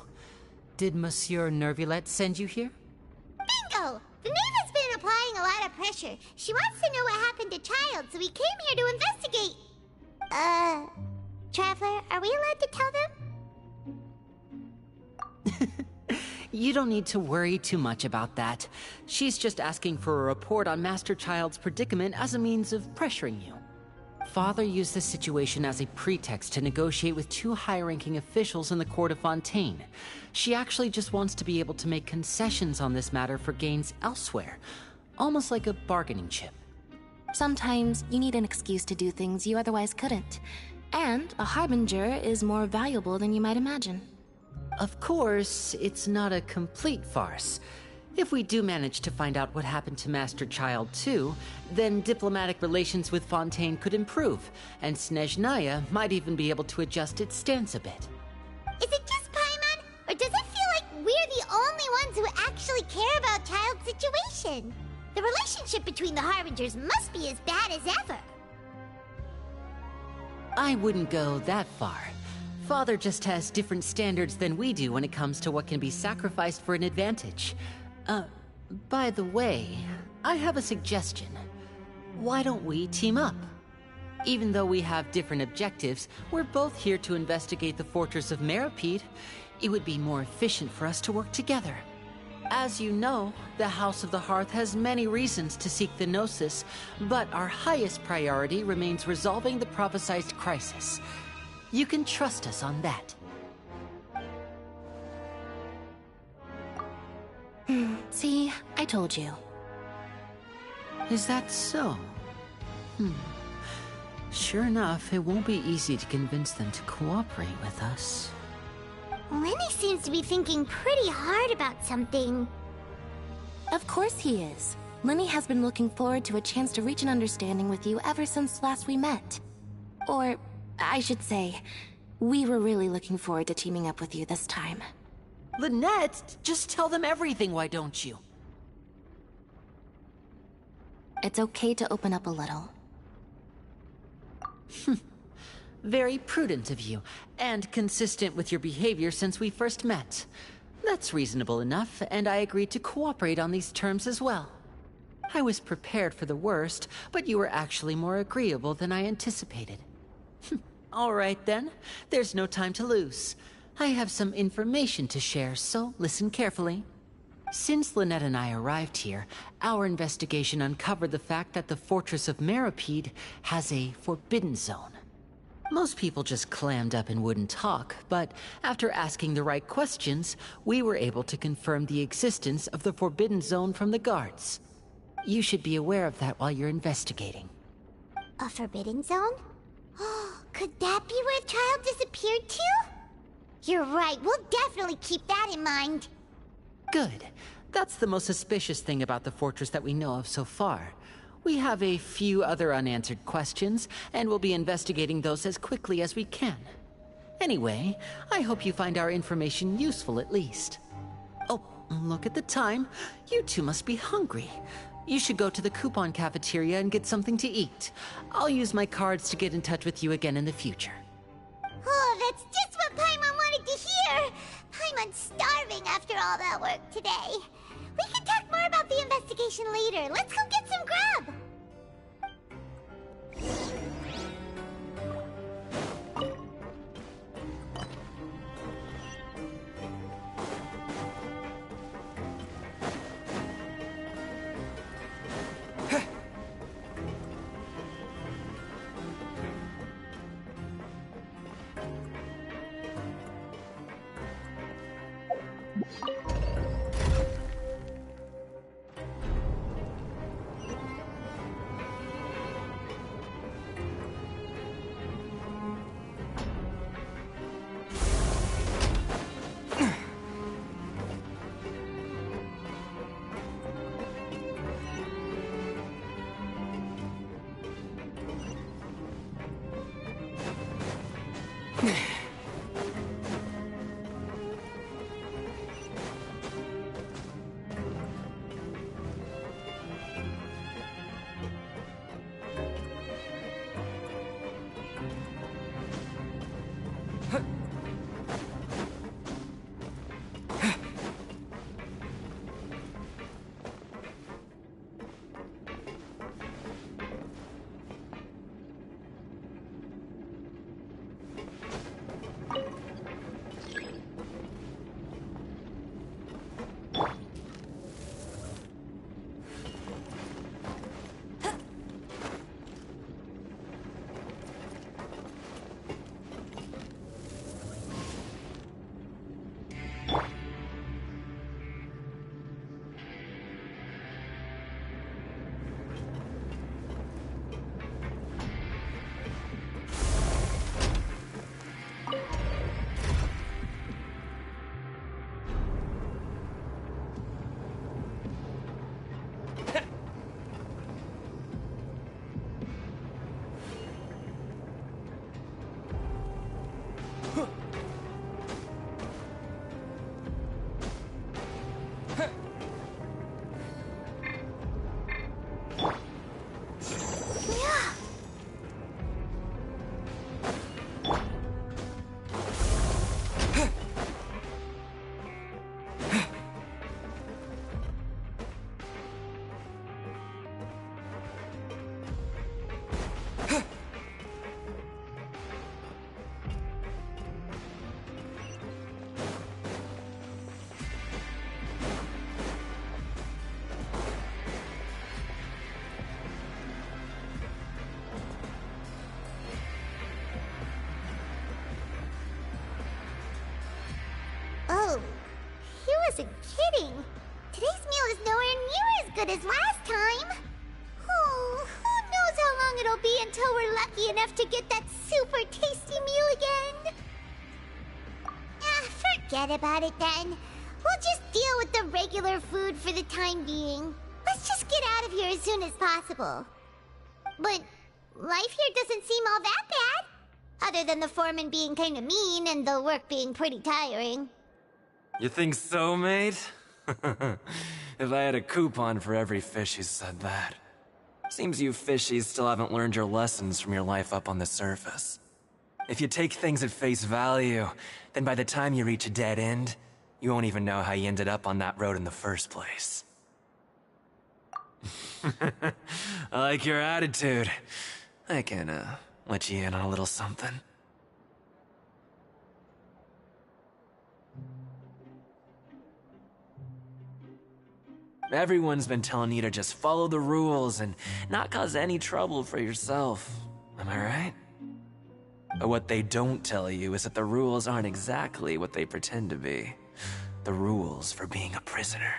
Did Monsieur Nervulette send you here? Bingo! The Knave has been applying a lot of pressure. She wants to know what happened to Child, so we came here to investigate. Traveler, are we allowed to tell them? You don't need to worry too much about that. She's just asking for a report on Master Child's predicament as a means of pressuring you. Father used this situation as a pretext to negotiate with two high-ranking officials in the court of Fontaine. She actually just wants to be able to make concessions on this matter for gains elsewhere, almost like a bargaining chip. Sometimes you need an excuse to do things you otherwise couldn't. And a harbinger is more valuable than you might imagine. Of course, it's not a complete farce. If we do manage to find out what happened to Master Child too, then diplomatic relations with Fontaine could improve, and Snezhnaya might even be able to adjust its stance a bit. Is it just Paimon, or does it feel like we're the only ones who actually care about Child's situation? The relationship between the Harbingers must be as bad as ever. I wouldn't go that far. Father just has different standards than we do when it comes to what can be sacrificed for an advantage. By the way, I have a suggestion. Why don't we team up? Even though we have different objectives, we're both here to investigate the fortress of Meropide. It would be more efficient for us to work together. As you know, the House of the Hearth has many reasons to seek the Gnosis, but our highest priority remains resolving the prophesized crisis. You can trust us on that. I told you. Is that so? Sure enough, it won't be easy to convince them to cooperate with us. Lenny seems to be thinking pretty hard about something. Of course he is. Lenny has been looking forward to a chance to reach an understanding with you ever since last we met. Or, I should say, we were really looking forward to teaming up with you this time. Lynette, just tell them everything, why don't you? It's okay to open up a little. Very prudent of you, and consistent with your behavior since we first met. That's reasonable enough, and I agreed to cooperate on these terms as well. I was prepared for the worst, but you were actually more agreeable than I anticipated. All right then, there's no time to lose. I have some information to share, so listen carefully. Since Lynette and I arrived here, our investigation uncovered the fact that the Fortress of Meropide has a forbidden zone. Most people just clammed up and wouldn't talk, but after asking the right questions, we were able to confirm the existence of the forbidden zone from the guards. You should be aware of that while you're investigating. A forbidden zone? Could that be where the child disappeared to? You're right, we'll definitely keep that in mind. Good. That's the most suspicious thing about the fortress that we know of so far. We have a few other unanswered questions, and we'll be investigating those as quickly as we can. Anyway, I hope you find our information useful at least. Oh, look at the time. You two must be hungry. You should go to the coupon cafeteria and get something to eat. I'll use my cards to get in touch with you again in the future. Oh, that's just what Paimon wanted to hear! Paimon's starving after all that work today. We can talk more about the investigation later. Let's go get some grub! Oh, he wasn't kidding. Today's meal is nowhere good as last time. Oh, who knows how long it'll be until we're lucky enough to get that super tasty meal again. Forget about it then. We'll just deal with the regular food for the time being. Let's just get out of here as soon as possible. But life here doesn't seem all that bad. Other than the foreman being kind of mean and the work being pretty tiring. You think so, mate? If I had a coupon for every fish who said that. Seems you fishies still haven't learned your lessons from your life up on the surface. If you take things at face value, then by the time you reach a dead end, you won't even know how you ended up on that road in the first place. I like your attitude. I can, let you in on a little something. Everyone's been telling you to just follow the rules and not cause any trouble for yourself. Am I right? But what they don't tell you is that the rules aren't exactly what they pretend to be. The rules for being a prisoner.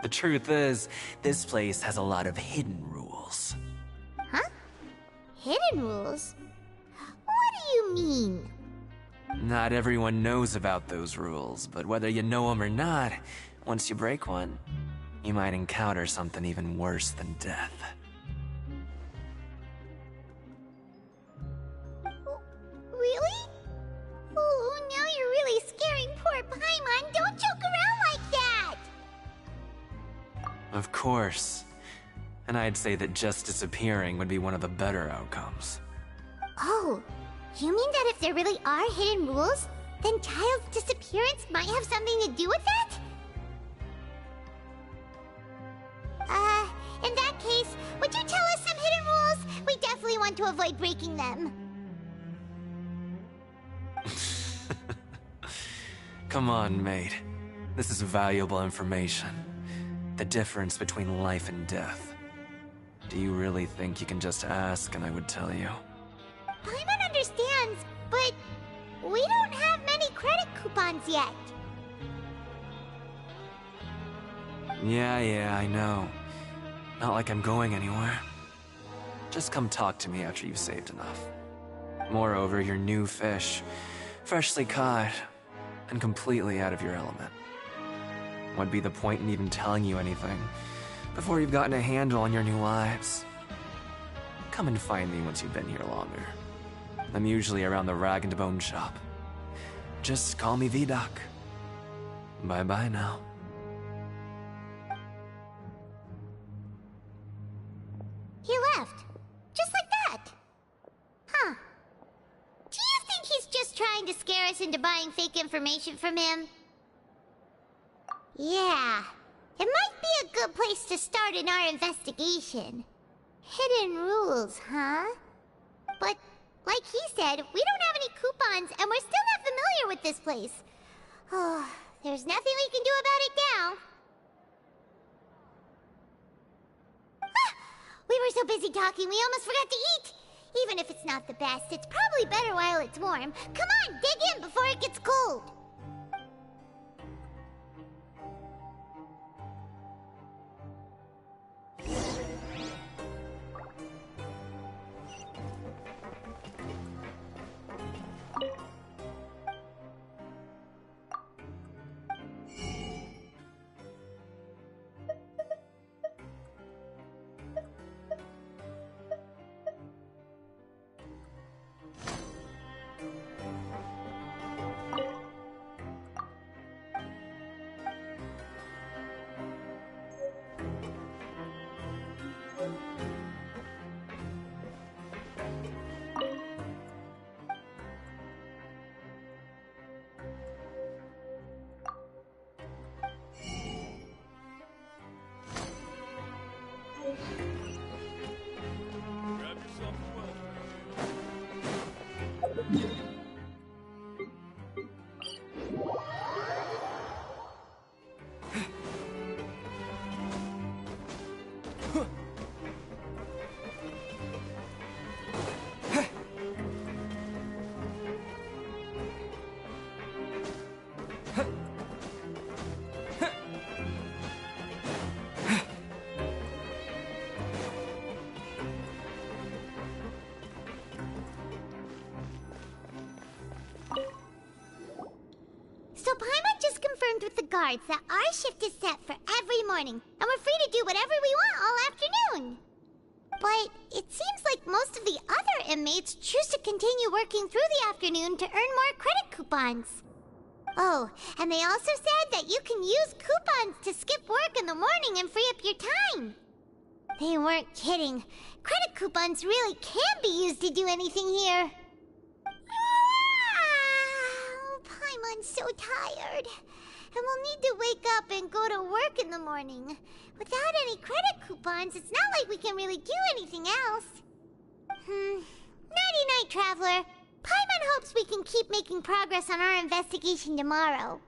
The truth is, this place has a lot of hidden rules. Huh? Hidden rules? What do you mean? Not everyone knows about those rules, but whether you know them or not, once you break one, you might encounter something even worse than death. Really? Oh, now you're really scaring poor Paimon. Don't joke around like that! Of course. And I'd say that just disappearing would be one of the better outcomes. Oh, you mean that if there really are hidden rules, then Child's disappearance might have something to do with that? In that case, would you tell us some hidden rules? We definitely want to avoid breaking them. Come on, mate. This is valuable information. The difference between life and death. Do you really think you can just ask and I would tell you? Paimon understands, but we don't have many credit coupons yet. Yeah, I know. Not like I'm going anywhere. Just come talk to me after you've saved enough. Moreover, you're new fish, freshly caught, and completely out of your element. What'd be the point in even telling you anything before you've gotten a handle on your new lives? Come and find me once you've been here longer. I'm usually around the Rag and Bone shop. Just call me V-Doc. Bye-bye now. He left. Just like that. Huh. Do you think he's just trying to scare us into buying fake information from him? Yeah. It might be a good place to start in our investigation. Hidden rules, huh? But, like he said, we don't have any coupons and we're still not familiar with this place. Oh, there's nothing we can do about it now. We were so busy talking, we almost forgot to eat! Even if it's not the best, it's probably better while it's warm. Come on, dig in before it gets cold! with the guards that our shift is set for every morning, and we're free to do whatever we want all afternoon. But it seems like most of the other inmates choose to continue working through the afternoon to earn more credit coupons. Oh, and they also said that you can use coupons to skip work in the morning and free up your time. They weren't kidding. Credit coupons really can be used to do anything here. Paimon's so tired. And we'll need to wake up and go to work in the morning. Without any credit coupons, it's not like we can really do anything else. Nighty-night, Traveler. Paimon hopes we can keep making progress on our investigation tomorrow.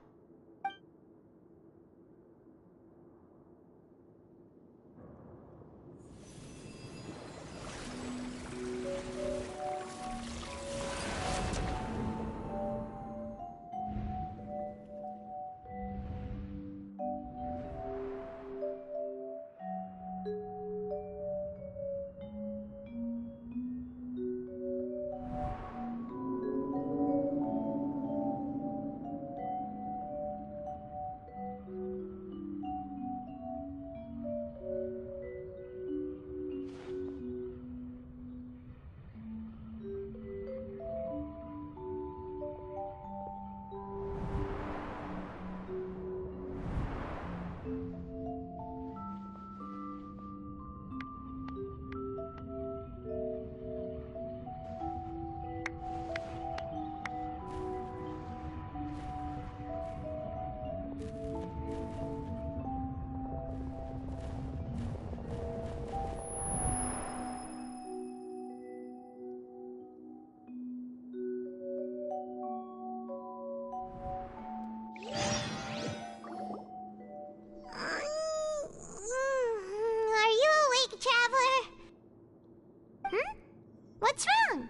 What's wrong?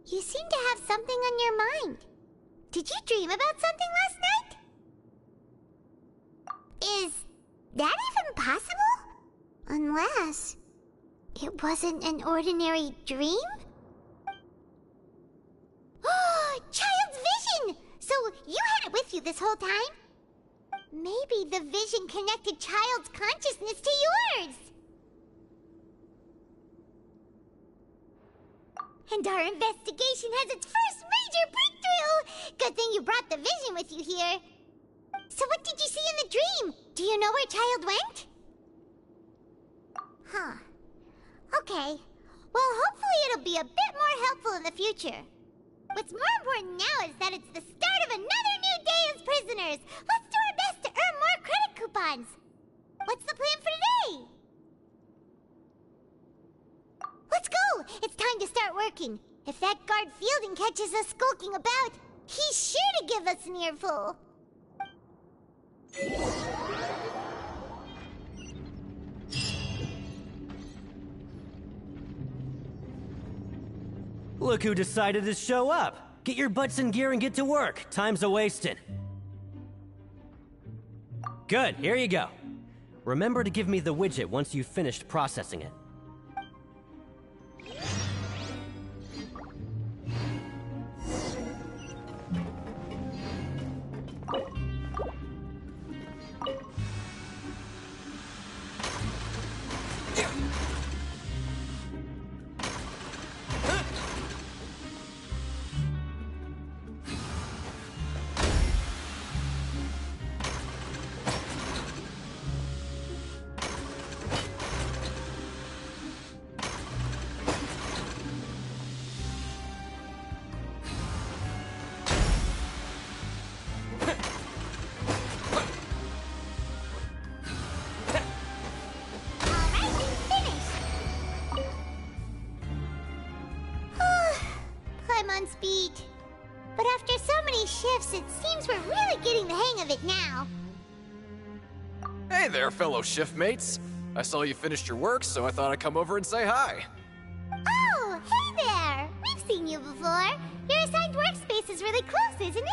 You seem to have something on your mind. Did you dream about something last night? Is that even possible? Unless it wasn't an ordinary dream? Oh, Child's vision! So you had it with you this whole time? Maybe the vision connected Child's consciousness to yours. And our investigation has its first major breakthrough! Good thing you brought the vision with you here. So what did you see in the dream? Do you know where Child went? Huh. Okay. Well, hopefully it'll be a bit more helpful in the future. What's more important now is that it's the start of another new day as prisoners. Let's do our best to earn more credit coupons. What's the plan for today? Let's go! It's time to start working. If that guard Fielding catches us skulking about, he's sure to give us an earful. Look who decided to show up. Get your butts in gear and get to work. Time's a-wasting. Good, here you go. Remember to give me the widget once you've finished processing it. On speed. But after so many shifts, it seems we're really getting the hang of it now. Hey there, fellow shiftmates. I saw you finished your work, so I thought I'd come over and say hi. Oh, hey there! We've seen you before. Your assigned workspace is really close, isn't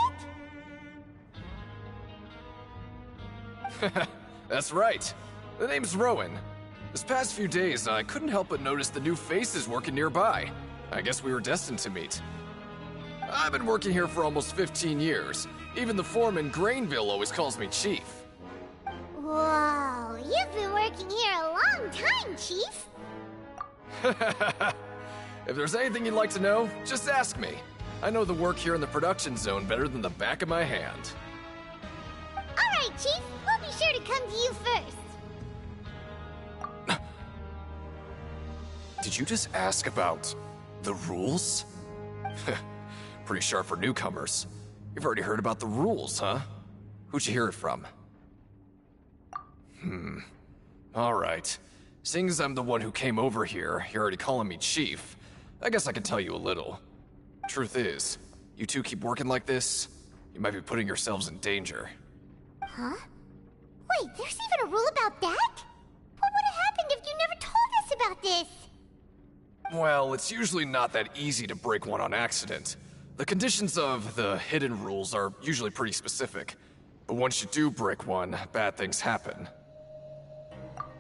it? That's right. The name's Rowan. This past few days, I couldn't help but notice the new faces working nearby. I guess we were destined to meet. I've been working here for almost 15 years. Even the foreman, Grainville, always calls me Chief. Whoa, you've been working here a long time, Chief. If there's anything you'd like to know, just ask me. I know the work here in the production zone better than the back of my hand. All right, Chief. We'll be sure to come to you first. Did you just ask about the rules? Pretty sharp for newcomers. You've already heard about the rules, huh? Who'd you hear it from? All right. Seeing as I'm the one who came over here, you're already calling me Chief. I guess I can tell you a little. Truth is, you two keep working like this, you might be putting yourselves in danger. Huh? Wait, there's even a rule about that? What would have happened if you never told us about this? Well, it's usually not that easy to break one on accident. The conditions of the hidden rules are usually pretty specific. But once you do break one, bad things happen.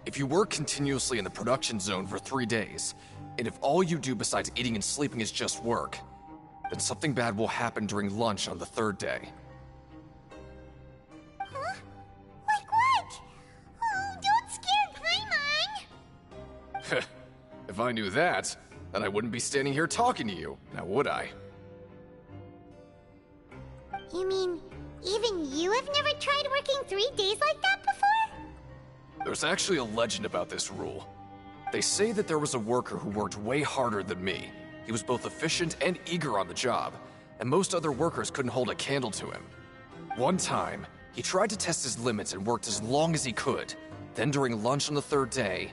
If you work continuously in the production zone for 3 days, and if all you do besides eating and sleeping is just work, then something bad will happen during lunch on the 3rd day. Huh? Like what? Oh, don't scare Paimon! If I knew that, then I wouldn't be standing here talking to you, now would I? You mean, even you have never tried working 3 days like that before? There's actually a legend about this rule. They say that there was a worker who worked way harder than me. He was both efficient and eager on the job, and most other workers couldn't hold a candle to him. One time, he tried to test his limits and worked as long as he could. Then during lunch on the 3rd day,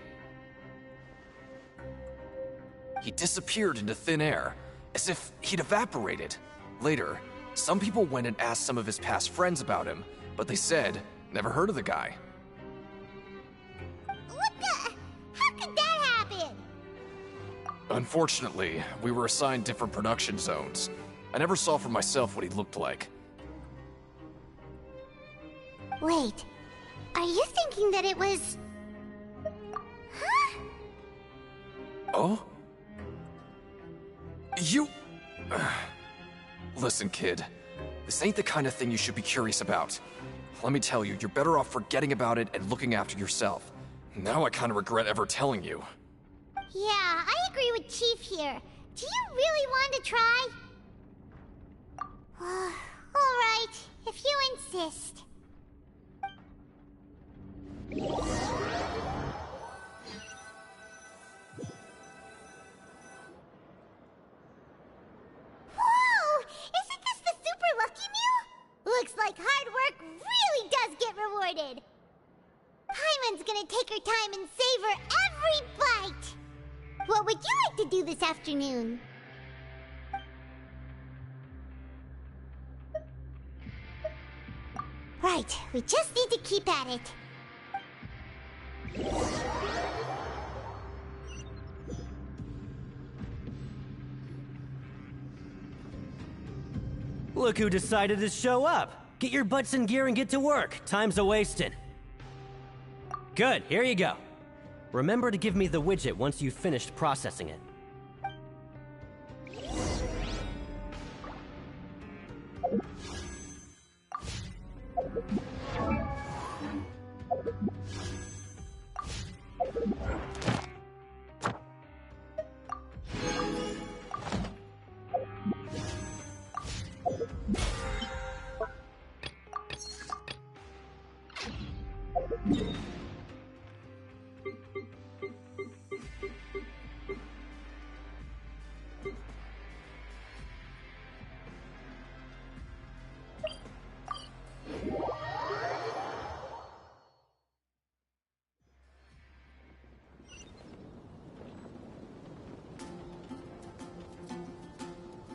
he disappeared into thin air, as if he'd evaporated. Later, some people went and asked some of his past friends about him, but they said, never heard of the guy. What the? How could that happen? Unfortunately, we were assigned different production zones. I never saw for myself what he looked like. Wait, are you thinking that it was... Huh? Oh? You... Listen, kid. This ain't the kind of thing you should be curious about. Let me tell you, you're better off forgetting about it and looking after yourself. Now I kind of regret ever telling you. Yeah, I agree with Chief here. Do you really want to try? Alright, if you insist. Whoa! Isn't this the Super Lucky Meal? Looks like hard work really does get rewarded. Paimon's gonna take her time and savor every bite. What would you like to do this afternoon? Right, we just need to keep at it. Look who decided to show up. Get your butts in gear and get to work. Time's a-wasting. Good, here you go. Remember to give me the widget once you've finished processing it.